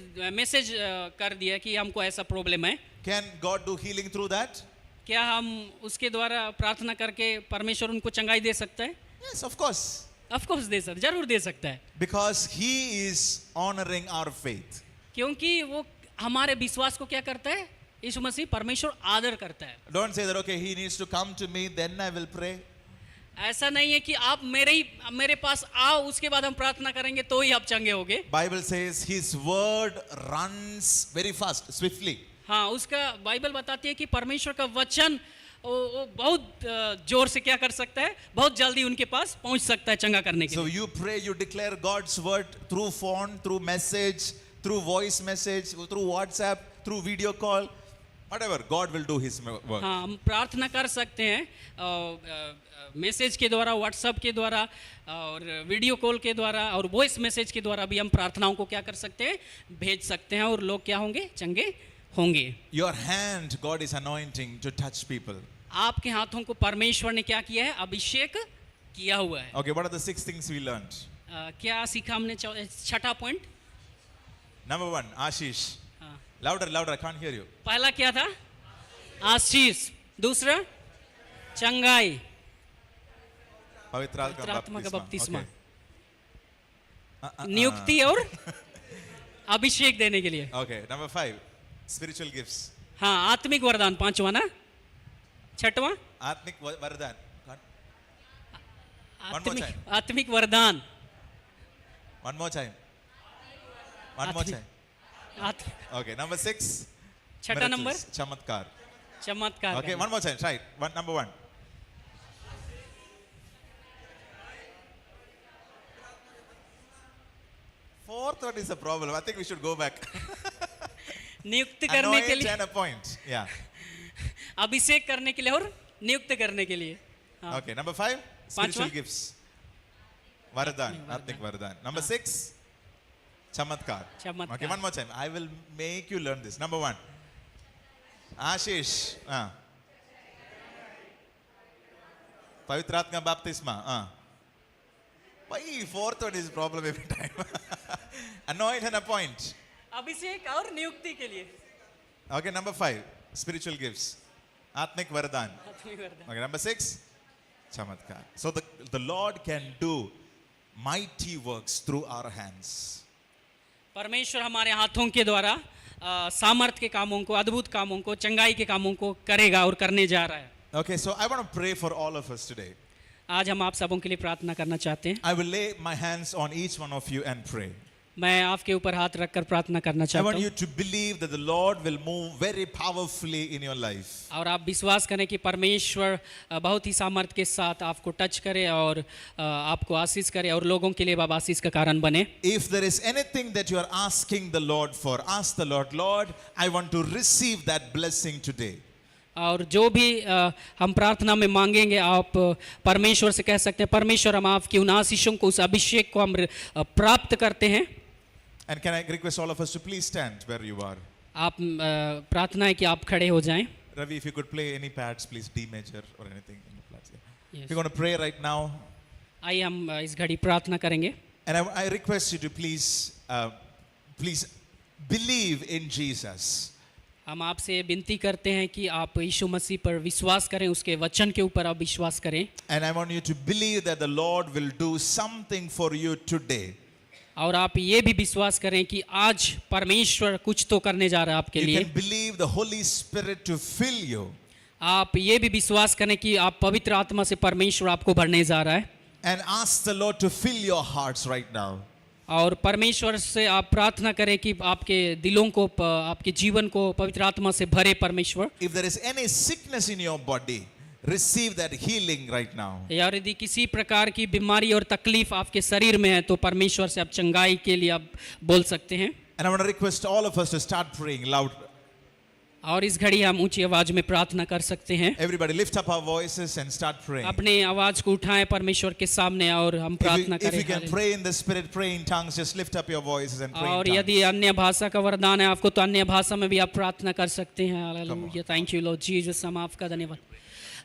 Speaker 2: कर दिया कि हमको ऐसा प्रॉब्लम है.
Speaker 1: Can God do healing through that?
Speaker 2: क्या हम उसके द्वारा प्रार्थना करके परमेश्वर उनको चंगाई दे सकता है?
Speaker 1: Yes, of course.
Speaker 2: Of course दे सकता, जरूर दे सकता है.
Speaker 1: Because He is honoring our faith.
Speaker 2: क्योंकि वो हमारे विश्वास को क्या करता है, यीशु मसीह परमेश्वर आदर करता है.
Speaker 1: Don't say that, okay, He needs to come to me, then I will pray.
Speaker 2: ऐसा नहीं है कि आप मेरे पास आओ, उसके बाद हम प्रार्थना करेंगे तो ही आप चंगे होगे.
Speaker 1: Bible says His word runs very fast, swiftly.
Speaker 2: हाँ, उसका बाइबल बताती है कि परमेश्वर का वचन वो बहुत जोर से क्या कर सकता है, बहुत जल्दी उनके पास पहुंच सकता है चंगा करने के लिए.
Speaker 1: So you pray, you declare God's word through phone, through message, through voice message, through WhatsApp, through video call, whatever. God will do His work.
Speaker 2: हाँ, हम प्रार्थना कर सकते हैं मैसेज के द्वारा, व्हाट्सएप के द्वारा और वीडियो कॉल के द्वारा और वॉइस मैसेज के द्वारा भी हम प्रार्थनाओं को क्या कर सकते हैं, भेज सकते हैं और लोग क्या होंगे, चंगे होंगे.
Speaker 1: Your hand, God is anointing to touch people.
Speaker 2: आपके हाथों को परमेश्वर ने क्या किया है, अभिषेक किया हुआ है.
Speaker 1: Okay, what are the 6 things we learned?
Speaker 2: क्या सीखा हमने, छठा point.
Speaker 1: Number 1, Ashish. Louder, I can't hear you.
Speaker 2: पहला क्या था, आशीष. दूसरा चंगाई,
Speaker 1: पवित्र
Speaker 2: आत्मा का बपतिस्मा.
Speaker 1: Okay.
Speaker 2: नियुक्ति और अभिषेक देने के लिए.
Speaker 1: Okay, number 5, spiritual gifts.
Speaker 2: हाँ, आत्मिक वरदान, पांचवा ना, छठवां
Speaker 1: आत्मिक वरदान. One more time.
Speaker 2: आत्मिक वरदान.
Speaker 1: One more time. Okay, number 6.
Speaker 2: छठा नंबर
Speaker 1: चमत्कार.
Speaker 2: चमत्कार.
Speaker 1: Okay, one more time. Try. Number 1. Fourth one is a problem. I think we should go back.
Speaker 2: नियुक्त करने के
Speaker 1: Anoint
Speaker 2: लिए,
Speaker 1: and appoint. Yeah.
Speaker 2: अभिषेक करने के लिए और नियुक्त करने के लिए. हाँ.
Speaker 1: Okay, number 5. Spiritual
Speaker 2: पांचवा?
Speaker 1: gifts. Vardhan. Atmik Vardhan. Number 6. Chamatkar.
Speaker 2: चमत्कार.
Speaker 1: Okay, one more time. I will make you learn this. Number 1. Ashish. Pavitratma baptisma. Why fourth one is problem every time? Anoint and appoint.
Speaker 2: अभिषेक और नियुक्ति के लिए.
Speaker 1: Okay, number 5. Spiritual gifts. Atmik Vardhan.
Speaker 2: आत्मिक वरदान.
Speaker 1: Okay, number 6. Chamatkar. So the Lord can do mighty works through our hands.
Speaker 2: परमेश्वर हमारे हाथों के द्वारा सामर्थ के कामों को, अद्भुत कामों को, चंगाई के कामों को करेगा और करने जा रहा है.
Speaker 1: Okay, so I want to pray for all of us today.
Speaker 2: आज हम आप सबों के लिए प्रार्थना करना चाहते हैं.
Speaker 1: I will lay my hands on each one of you and pray.
Speaker 2: मैं आपके ऊपर हाथ रखकर प्रार्थना करना
Speaker 1: I
Speaker 2: चाहता
Speaker 1: want
Speaker 2: हूँ
Speaker 1: you to believe that the Lord will move very powerfully in your life.
Speaker 2: और आप विश्वास करें कि परमेश्वर बहुत ही सामर्थ्य के साथ आपको टच करे और आपको आशीष करे और लोगों के लिए आप आशीष का कारण बने।
Speaker 1: If there is anything that you are asking the Lord for, ask the Lord, Lord, I want to receive that blessing today.
Speaker 2: और जो भी हम प्रार्थना में मांगेंगे आप परमेश्वर से कह सकते हैं, परमेश्वर हम आपकी उन आशीषों को, उस अभिषेक को हम प्राप्त करते हैं।
Speaker 1: And can I request all of us to please stand where you are?
Speaker 2: आप प्रार्थना है कि आप खड़े हो जाएं।
Speaker 1: Ravi, if you could play any pads, please, D major or anything in the pads. Yeah.
Speaker 2: Yes.
Speaker 1: We're going to pray right now.
Speaker 2: आइए हम इस घड़ी प्रार्थना करेंगे।
Speaker 1: And I request you to please believe in Jesus.
Speaker 2: हम आपसे विनती करते हैं कि आप यीशु मसीह पर विश्वास करें, उसके वचन के ऊपर आप विश्वास करें।
Speaker 1: And I want you to believe that the Lord will do something for you today.
Speaker 2: और आप ये भी विश्वास करें कि आज परमेश्वर कुछ तो करने जा रहा है आपके
Speaker 1: You
Speaker 2: लिए।
Speaker 1: can believe the Holy Spirit to fill you.
Speaker 2: आप ये भी विश्वास करें कि आप पवित्र आत्मा से परमेश्वर आपको भरने जा रहा है।
Speaker 1: And ask the Lord to fill your hearts right now.
Speaker 2: और परमेश्वर से आप प्रार्थना करें कि आपके दिलों को, आपके जीवन को पवित्र आत्मा से भरे परमेश्वर।
Speaker 1: If there is any sickness in your body, receive that healing right now.
Speaker 2: या यदि किसी प्रकार की बीमारी और तकलीफ आपके शरीर में है तो परमेश्वर से आप चंगाई के लिए आप बोल सकते हैं।
Speaker 1: And I want to request all of us to start praying loud.
Speaker 2: और इस घड़ी हम ऊंची आवाज में प्रार्थना कर सकते हैं।
Speaker 1: Everybody lift up our voices and start praying.
Speaker 2: अपने आवाज को उठाएं परमेश्वर के सामने और हम प्रार्थना
Speaker 1: If you
Speaker 2: करें।
Speaker 1: can pray in the Spirit, pray in tongues, just lift up your voices and pray
Speaker 2: और
Speaker 1: in tongues.
Speaker 2: यदि अन्य भाषा का वरदान है आपको तो अन्य भाषा में भी आप प्रार्थना कर सकते हैं। Hallelujah, thank you Lord Jesus, हम आपका धन्यवाद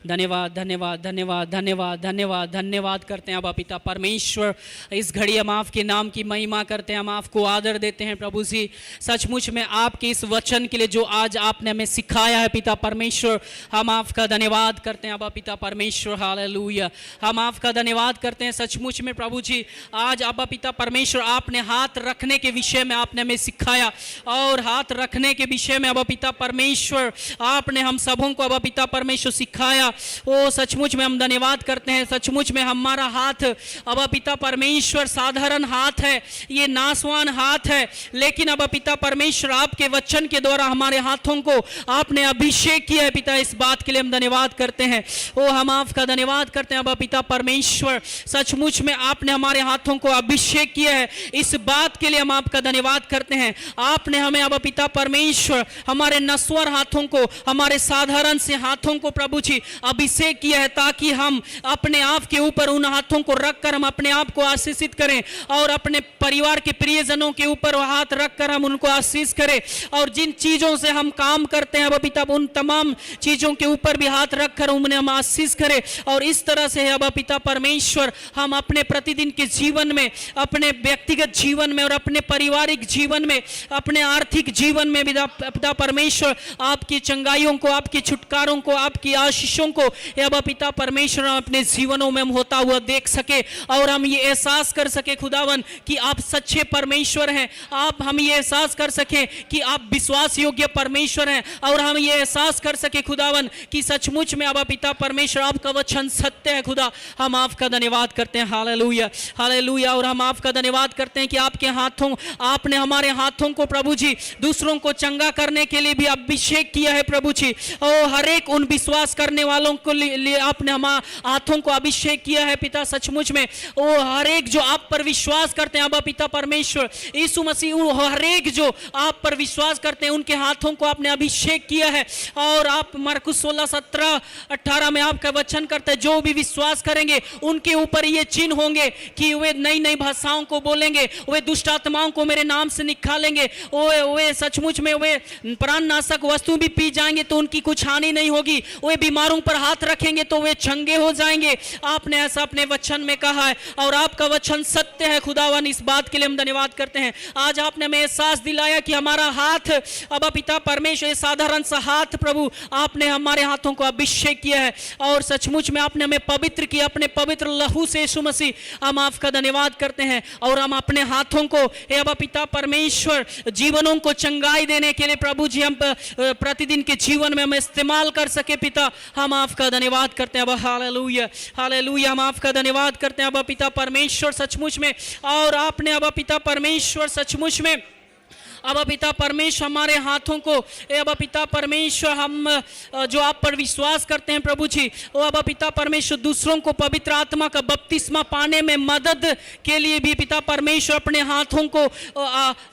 Speaker 2: धन्यवाद धन्यवाद धन्यवाद धन्यवाद धन्यवाद धन्यवाद करते हैं। अब पिता परमेश्वर, इस घड़ी हम आपके नाम की महिमा करते हैं, हम आपको आदर देते हैं प्रभु जी। सचमुच में आपके इस वचन के लिए जो आज आपने हमें सिखाया है पिता परमेश्वर, हम आपका धन्यवाद करते हैं। अब पिता परमेश्वर हालेलुया, हम आपका धन्यवाद करते हैं। सचमुच में प्रभु जी आज अब पिता परमेश्वर आपने हाथ रखने के विषय में आपने हमें सिखाया और हाथ रखने के विषय में अब पिता परमेश्वर आपने हम सबों को अब पिता परमेश्वर सिखाया। ओ सचमुच में हम धन्यवाद करते हैं। सचमुच में हमारा हाथ अब पिता परमेश्वर साधारण हाथ है, ये नासवान हाथ है, लेकिन अब पिता परमेश्वर आपके वचन के द्वारा हमारे हाथों को आपने अभिषेक किया है पिता, इस बात के लिए हम धन्यवाद करते हैं। ओ हम आपका धन्यवाद करते हैं अब पिता परमेश्वर, सचमुच में आपने हमारे हाथों को अभिषेक किया है, इस बात के लिए हम आपका धन्यवाद करते हैं। आपने हमें अब पिता परमेश्वर हमारे नश्वर हाथों को, हमारे साधारण से हाथों को प्रभु जी अभिषेक किया है, ताकि हम अपने आप के ऊपर उन हाथों को रखकर हम अपने आप को आशीषित करें और अपने परिवार के प्रियजनों के ऊपर हाथ रखकर हम उनको आशीष करें। और जिन चीजों से हम काम करते हैं अब पिता, उन तमाम चीजों के ऊपर भी हाथ रखकर उन्हें हम आशीष करें। और इस तरह से अब पिता परमेश्वर हम अपने प्रतिदिन के जीवन में, अपने व्यक्तिगत जीवन में और अपने पारिवारिक जीवन में, अपने आर्थिक जीवन में पिता परमेश्वर आपकी चंगाइयों को, आपकी छुटकारों को, आपकी आशीषों को अब पिता परमेश्वर अपने जीवनों में हम होता हुआ देख सके और हम ये एहसास कर सके खुदावन कि आप सच्चे परमेश्वर हैं। आप हम ये एहसास कर सके कि आप विश्वास योग्य परमेश्वर हैं और हम ये एहसास कर सके खुदावन कि सचमुच में अब पिता परमेश्वर आपका वचन सत्य है। खुदा हम आपका धन्यवाद करते हैं। Hallelujah hallelujah. और हम आपका धन्यवाद करते हैं कि आपके हाथों, आपने हमारे हाथों को प्रभु जी दूसरों को चंगा करने के लिए भी अभिषेक किया है प्रभु जी। और हर एक उन विश्वास करने वालों को लिए आपने हमारे हाथों को अभिषेक किया है पिता। सचमुच में वो हर एक जो आप पर विश्वास करते हैं अब पिता परमेश्वर यीशु मसीह, हर एक जो आप पर विश्वास करते हैं उनके हाथों को आपने अभिषेक किया है। और आप मरकुस 16:17-18 में आपका वचन करते हैं, जो भी विश्वास करेंगे उनके ऊपर ये चिन्ह होंगे कि वे नई नई भाषाओं को बोलेंगे, वे दुष्ट आत्माओं को मेरे नाम से निकालेंगे, वे सचमुच में वे प्राणनाशक वस्तु भी पी जाएंगे तो उनकी कुछ हानि नहीं होगी, वे बीमारों पर हाथ रखेंगे तो वे चंगे हो जाएंगे। आपने ऐसा अपने वचन में कहा है और आपका वचन सत्य है खुदावन, इस बात के लिए हम धन्यवाद करते हैं। आज आपने हमें एहसास दिलाया कि हमारा हाथ अब पिता परमेश्वर साधारण सा हाथ प्रभु आपने हमारे हाथों को अभिषेक किया है और सचमुच में आपने हमें पवित्र किया अपने पवित्र लहू से। यीशु मसीह हम आपका धन्यवाद करते हैं और हम अपने हाथों को अब पिता परमेश्वर जीवनों को चंगाई देने के लिए प्रभु जी हम प्रतिदिन के जीवन में हम इस्तेमाल कर सके पिता। हम हम आपका धन्यवाद करते हैं अब। हालेलुया हालेलुया, हम आपका धन्यवाद करते हैं अब पिता परमेश्वर सचमुच में। और आपने अब पिता परमेश्वर सचमुच में अब पिता परमेश्वर हमारे हाथों को अब पिता परमेश्वर हम जो आप पर विश्वास करते हैं प्रभु जी, वो अब पिता परमेश्वर दूसरों को पवित्र आत्मा का बपतिस्मा पाने में मदद के लिए भी पिता परमेश्वर अपने हाथों को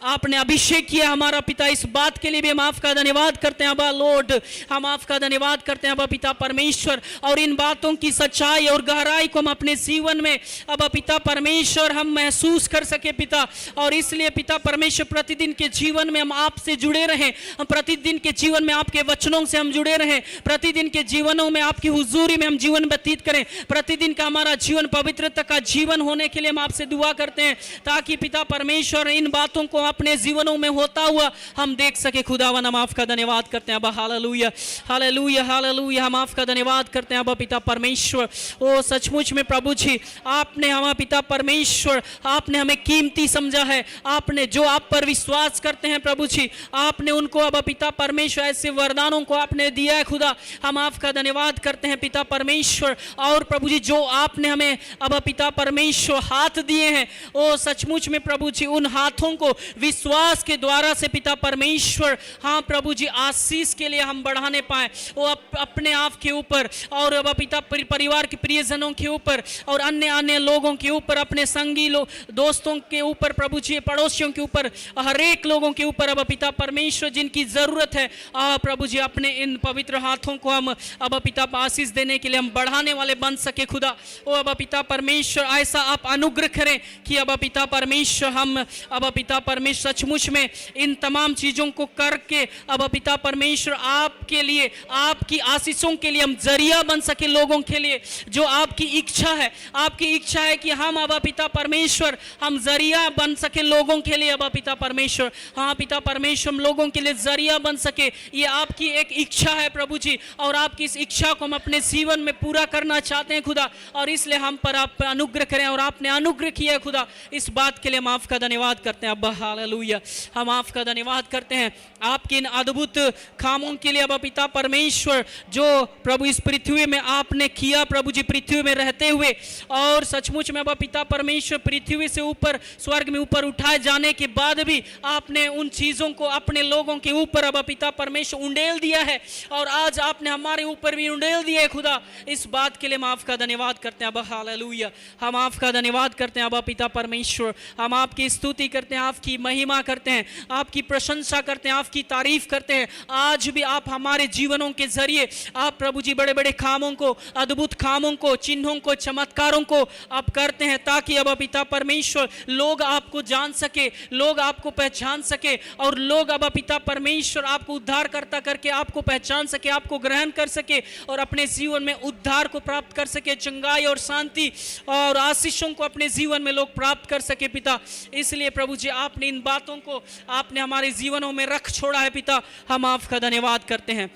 Speaker 2: आपने अभिषेक किया हमारा पिता। इस बात के लिए भी हम आपका धन्यवाद करते हैं अब लॉर्ड, हम आपका धन्यवाद करते हैं अब पिता परमेश्वर। और इन बातों की सच्चाई और गहराई को हम अपने जीवन में अब पिता परमेश्वर हम महसूस कर सके पिता। और इसलिए पिता परमेश्वर प्रतिदिन के जीवन में हम आपसे जुड़े रहें, हम प्रतिदिन के जीवन में आपके वचनों से हम जुड़े रहें, प्रतिदिन के जीवनों में आपकी हुजूरी में हम जीवन व्यतीत करें। प्रतिदिन का हमारा जीवन पवित्रता का जीवन होने के लिए हम आपसे दुआ करते हैं, ताकि पिता परमेश्वर इन बातों को अपने जीवनों में होता हुआ हम देख सके। खुदावन हम आपका धन्यवाद करते हैं अब। हालेलुया हालेलुया हालेलुया, हम आपका धन्यवाद करते हैं अब पिता परमेश्वर। ओ सचमुच में प्रभु जी, आपने हमारा पिता परमेश्वर आपने हमें कीमती समझा है। आपने जो आप पर विश्वास करते हैं प्रभु जी, आपने उनको अब पिता परमेश्वर ऐसे वरदानों को आपने दिया है खुदा। हम आपका धन्यवाद करते हैं पिता परमेश्वर। और प्रभु जी जो आपने हमें अब पिता परमेश्वर हाथ दिए हैं, ओ सचमुच में प्रभु जी उन हाथों को विश्वास के द्वारा से पिता परमेश्वर हाँ प्रभु जी आशीष के लिए हम बढ़ाने पाए। वो अपने आप के ऊपर और अब पिता परिवार के प्रियजनों के ऊपर और अन्य अन्य लोगों के ऊपर, अपने संगी दोस्तों के ऊपर प्रभु जी, पड़ोसियों के ऊपर, हर एक लोगों के ऊपर अब पिता परमेश्वर जिनकी जरूरत है प्रभु जी, अपने इन पवित्र हाथों को हम अब पिता आशीष देने के लिए हम बढ़ाने वाले बन सके खुदा। ओ अब पिता परमेश्वर ऐसा आप अनुग्रह करें कि अब पिता परमेश्वर हम अब पिता परमेश्वर सचमुच में इन तमाम चीजों को करके अब पिता परमेश्वर आपके लिए, आपकी आशीषों के लिए हम जरिया बन सके लोगों के लिए। जो आपकी इच्छा है, आपकी इच्छा है कि हम अब पिता परमेश्वर हम जरिया बन सके लोगों के लिए अब पिता परमेश्वर। हाँ पिता परमेश्वर हम लोगों के लिए जरिया बन सके, ये आपकी एक इच्छा है प्रभु जी। और आपकी इस इच्छा को हम अपने जीवन में पूरा करना चाहते हैं खुदा। और इसलिए हम पर आप अनुग्रह करें, और आपने अनुग्रह किया है खुदा। इस बात के लिए हम आपका धन्यवाद करते हैं अब्बा। हालेलुया, हम आपका धन्यवाद करते हैं आपके इन अद्भुत कामों के लिए अब पिता परमेश्वर, जो प्रभु इस पृथ्वी में आपने किया प्रभु जी, पृथ्वी में रहते हुए। और सचमुच में अब पिता परमेश्वर पृथ्वी से ऊपर स्वर्ग में ऊपर उठाए जाने के बाद भी आपने उन चीजों को अपने लोगों के ऊपर अब पिता परमेश्वर उंडेल दिया है। और आज आपने हमारे ऊपर भी उंडेल दिया है खुदा। इस बात के लिए हम आपका धन्यवाद करते हैं अब। हालेलुया, हम आपका धन्यवाद करते हैं अब पिता परमेश्वर। हम आपकी स्तुति करते हैं, आपकी महिमा करते हैं, आपकी प्रशंसा करते हैं, आपकी तारीफ करते हैं। आज भी आप हमारे जीवनों के जरिए आप प्रभु जी बड़े बड़े कामों को, अद्भुत कामों को, चिन्हों को, चमत्कारों को आप करते हैं, ताकि अब पिता परमेश्वर लोग आपको जान सके, लोग आपको पहचान सके, और लोग अब पिता परमेश्वर आपको उद्धारकर्ता करके आपको पहचान सके, आपको ग्रहण कर सके, और अपने जीवन में उद्धार को प्राप्त कर सके, चंगाई और शांति और आशीषों को अपने जीवन में लोग प्राप्त कर सके पिता। इसलिए प्रभु जी आपने इन बातों को आपने हमारे जीवनों में रख छोड़ा है पिता। हम आपका धन्यवाद करते हैं,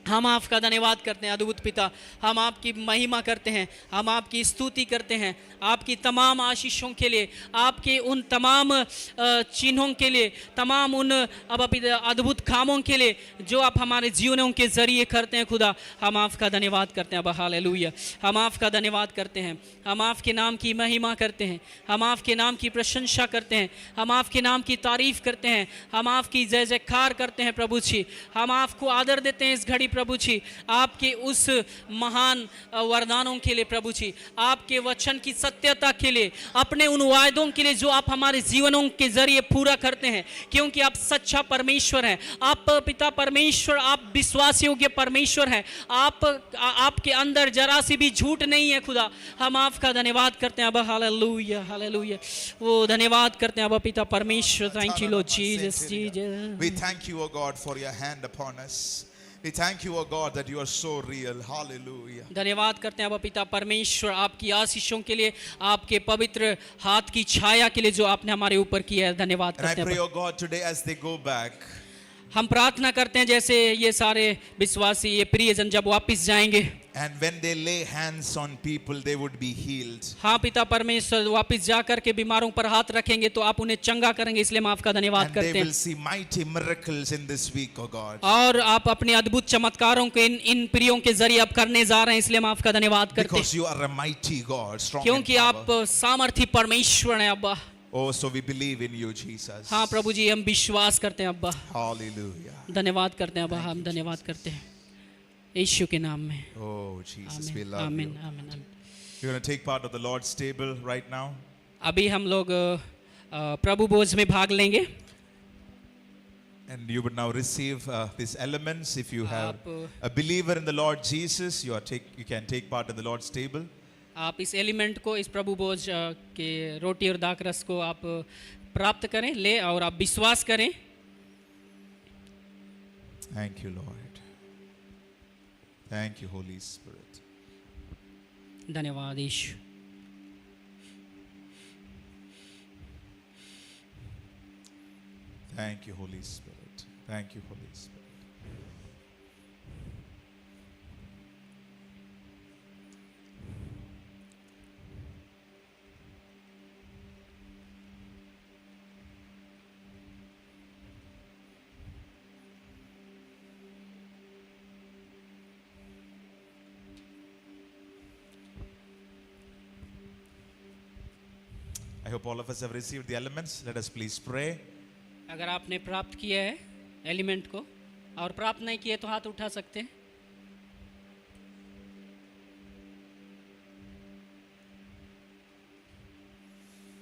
Speaker 2: हम आपका धन्यवाद करते हैं अद्भुत पिता। हम आपकी महिमा करते हैं, हम आपकी स्तुति करते हैं, आपकी तमाम आशीषों के लिए, आपके उन तमाम चिन्हों के लिए, तमाम उन अब अद्भुत कामों के लिए जो आप हमारे जीवनों के जरिए करते हैं खुदा। हम आपका धन्यवाद करते हैं अब। हालेलुया, हम आपका धन्यवाद करते हैं, हम आपके नाम की महिमा करते हैं, हम आपके नाम की प्रशंसा करते हैं, हम आपके नाम की तारीफ करते हैं, हम आपकी जय जयकार करते हैं प्रभु जी। हम आपको आदर देते हैं इस घड़ी प्रभु जी, आपके उस महान वरदानों के लिए प्रभु जी, आपके वचन की सत्यता के लिए, अपने उन वायदों के लिए जो आप हमारे जीवनों के जरिए पूरा करते हैं, क्योंकि आप सच्चा परमेश्वर हैं। आप पिता परमेश्वर, आप विश्वास योग्य परमेश्वर हैं। आपके अंदर जरा सी भी झूठ नहीं है खुदा। हम आपका धन्यवाद करते हैं अब। हालेलुया हालेलुया, वो धन्यवाद करते हैं अब पिता परमेश्वर। Thank you Lord Jesus.
Speaker 1: We thank you, O God, for your hand upon us. We thank you, O God, that you are so real. Hallelujah.
Speaker 2: धन्यवाद करते हैं अब पिता परमेश्वर आपकी आशीषों के लिए, आपके पवित्र हाथ की छाया के लिए जो आपने हमारे ऊपर किया है। धन्यवाद
Speaker 1: And I
Speaker 2: करते
Speaker 1: pray,
Speaker 2: हैं।
Speaker 1: O God, today as they go back,
Speaker 2: हम प्रार्थना करते हैं जैसे ये सारे विश्वासी, ये प्रियजन जब वापस जाएंगे,
Speaker 1: and when they lay hands on people, they would be healed.
Speaker 2: हाँ पिता परमेश्वर वापस जा करके बीमारों पर हाथ रखेंगे तो आप उन्हें चंगा करेंगे, इसलिए हम आपका धन्यवाद
Speaker 1: And they
Speaker 2: करते
Speaker 1: will
Speaker 2: हैं।
Speaker 1: see mighty miracles in this week, oh God.
Speaker 2: और आप अपने अद्भुत चमत्कारों को इन प्रियों के जरिए अब करने जा रहे हैं, इसलिए हम आपका धन्यवाद करते
Speaker 1: Because
Speaker 2: हैं,
Speaker 1: you are a mighty God, strong in
Speaker 2: क्योंकि आप
Speaker 1: power.
Speaker 2: सामर्थी परमेश्वर हैं अब्बा।
Speaker 1: Oh, so we believe in you, Jesus.
Speaker 2: हाँ प्रभु जी, हम विश्वास करते हैं अब्बा,
Speaker 1: Hallelujah.
Speaker 2: धन्यवाद करते हैं अब्बा, हम धन्यवाद करते हैं यीशु के नाम में।
Speaker 1: Oh, Jesus, we
Speaker 2: आमीन
Speaker 1: love
Speaker 2: आमीन
Speaker 1: you.
Speaker 2: आमीन आमीन।
Speaker 1: We're going to take part of the Lord's table right now.
Speaker 2: अभी हम लोग प्रभु भोज में भाग लेंगे।
Speaker 1: And you would now receive these elements. If you have
Speaker 2: आप
Speaker 1: a believer in the Lord Jesus, you can take part in the Lord's table.
Speaker 2: आप इस element को, इस प्रभु भोज के रोटी और दाखरस को आप प्राप्त करें, ले और आप विश्वास करें।
Speaker 1: Thank you, Lord. Thank you, Holy Spirit.
Speaker 2: धन्यवाद यीशु।
Speaker 1: Thank you, Holy Spirit. Thank you, Holy Spirit. I hope all of us have received the elements. Let us please pray.
Speaker 2: अगर आपने प्राप्त किया है एलिमेंट को और प्राप्त नहीं किए तो हाथ उठा सकते हैं।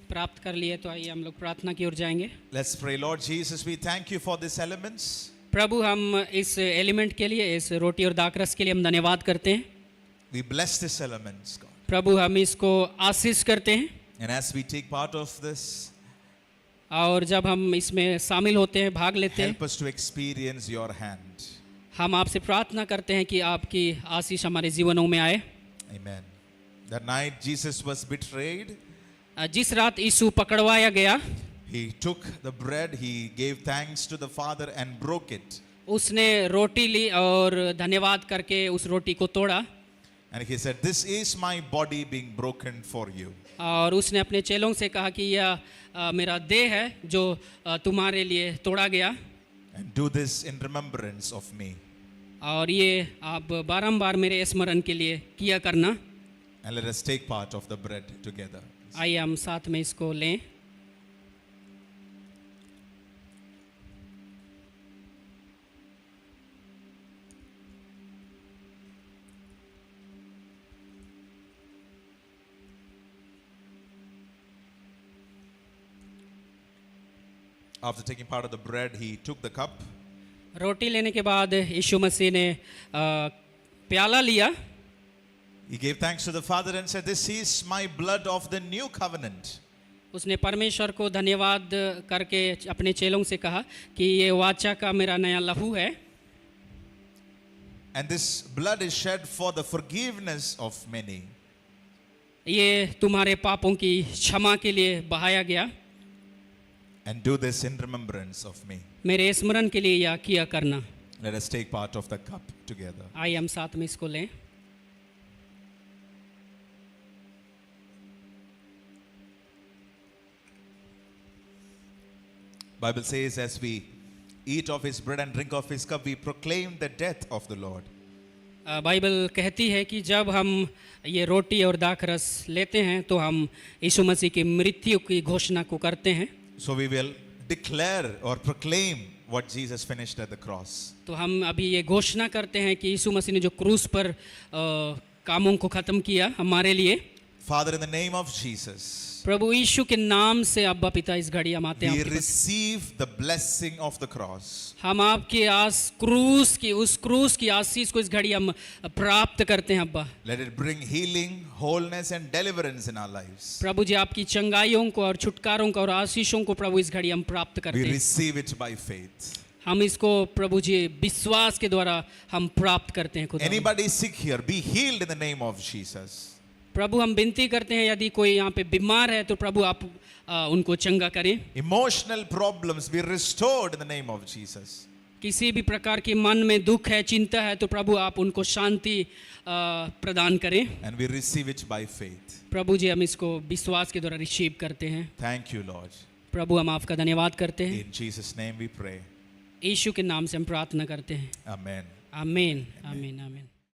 Speaker 2: प्राप्त कर लिए तो आइए हम लोग प्रार्थना की ओर जाएंगे।
Speaker 1: Let's pray. Lord Jesus, we thank you for these elements.
Speaker 2: प्रभु, हम इस एलिमेंट के लिए, इस रोटी और दाखरस के लिए हम धन्यवाद करते हैं।
Speaker 1: We bless these elements, God.
Speaker 2: प्रभु, हम इसको आशीष करते हैं
Speaker 1: And as we take part of this,
Speaker 2: और जब हम इसमें शामिल होते हैं, भाग लेते हैं,
Speaker 1: help us to experience your hand.
Speaker 2: हम आपसे प्रार्थना करते हैं कि आपकी आशीष हमारे जीवनों में आए।
Speaker 1: Amen. That night Jesus was betrayed.
Speaker 2: जिस रात यीशु पकड़वाया गया,
Speaker 1: He took the bread, he gave thanks to the Father and broke it.
Speaker 2: उसने रोटी ली और धन्यवाद करके उस रोटी को तोड़ा
Speaker 1: And he said, "This is my body being broken for you."
Speaker 2: और उसने अपने चेलों से कहा कि यह मेरा देह है जो तुम्हारे लिए तोड़ा गया,
Speaker 1: And do this in remembrance of me.
Speaker 2: और ये आप बारंबार मेरे स्मरण के लिए किया करना।
Speaker 1: And let us take part of the bread together.
Speaker 2: आइए हम साथ में इसको लें।
Speaker 1: After taking part of the bread, he took the cup.
Speaker 2: रोटी लेने के बाद यीशु मसीह ने प्याला लिया,
Speaker 1: He gave thanks to the Father and said, "This is my blood of the new covenant."
Speaker 2: उसने परमेश्वर को धन्यवाद करके अपने चेलों से कहा कि ये वाचा का मेरा नया लहू है,
Speaker 1: And this blood is shed for the forgiveness of many.
Speaker 2: ये तुम्हारे पापों की क्षमा के लिए बहाया गया,
Speaker 1: And do this in remembrance of me.
Speaker 2: मेरे स्मरण के लिए यह किया करना।
Speaker 1: Let us take part of the cup together.
Speaker 2: आइए हम साथ में इसको लें।
Speaker 1: Bible says, as we eat of his bread and drink of his cup, we proclaim the death of the Lord.
Speaker 2: Bible कहती है कि जब हम ये रोटी और दाखरस लेते हैं तो हम यीशु मसीह की मृत्यु की घोषणा को करते हैं।
Speaker 1: So we will declare or proclaim what Jesus finished at the cross.
Speaker 2: तो हम अभी ये घोषणा करते हैं कि यीशु मसीह ने जो क्रूस पर कामों को खत्म किया हमारे लिए।
Speaker 1: Father, in the name of Jesus,
Speaker 2: प्रभु यीशु के नाम से अब्बा पिता, इस घड़ी हम आते हैं
Speaker 1: we
Speaker 2: आपके पास।
Speaker 1: receive the blessing of the cross.
Speaker 2: हम आपके उस क्रूस की आशीष को इस घड़ी हम प्राप्त करते हैं अब्बा।
Speaker 1: Let it bring healing, wholeness and deliverance in our lives.
Speaker 2: प्रभु जी, आपकी चंगाइयों को और छुटकारों को और आशीषों को प्रभु इस घड़ी हम प्राप्त करते
Speaker 1: We
Speaker 2: हैं।
Speaker 1: receive it by faith.
Speaker 2: हम इसको प्रभु जी विश्वास के द्वारा हम प्राप्त करते हैं खुदा।
Speaker 1: Anybody sick here, be healed in the name of Jesus.
Speaker 2: प्रभु हम विनती करते हैं, यदि कोई यहाँ पे बीमार है तो प्रभु आप उनको चंगा करें।
Speaker 1: Emotional problems be restored in the name of Jesus.
Speaker 2: किसी भी प्रकार के मन में दुख है, चिंता है, तो प्रभु आप उनको शांति प्रदान करें।
Speaker 1: And we receive it by faith.
Speaker 2: प्रभु जी हम इसको विश्वास के द्वारा रिसीव करते हैं।
Speaker 1: Thank you, Lord.
Speaker 2: प्रभु हम आपका धन्यवाद करते हैं।
Speaker 1: In Jesus' name we pray.
Speaker 2: यीशु के नाम से हम प्रार्थना करते हैं।
Speaker 1: Amen.
Speaker 2: आमीन, आमीन, आमीन।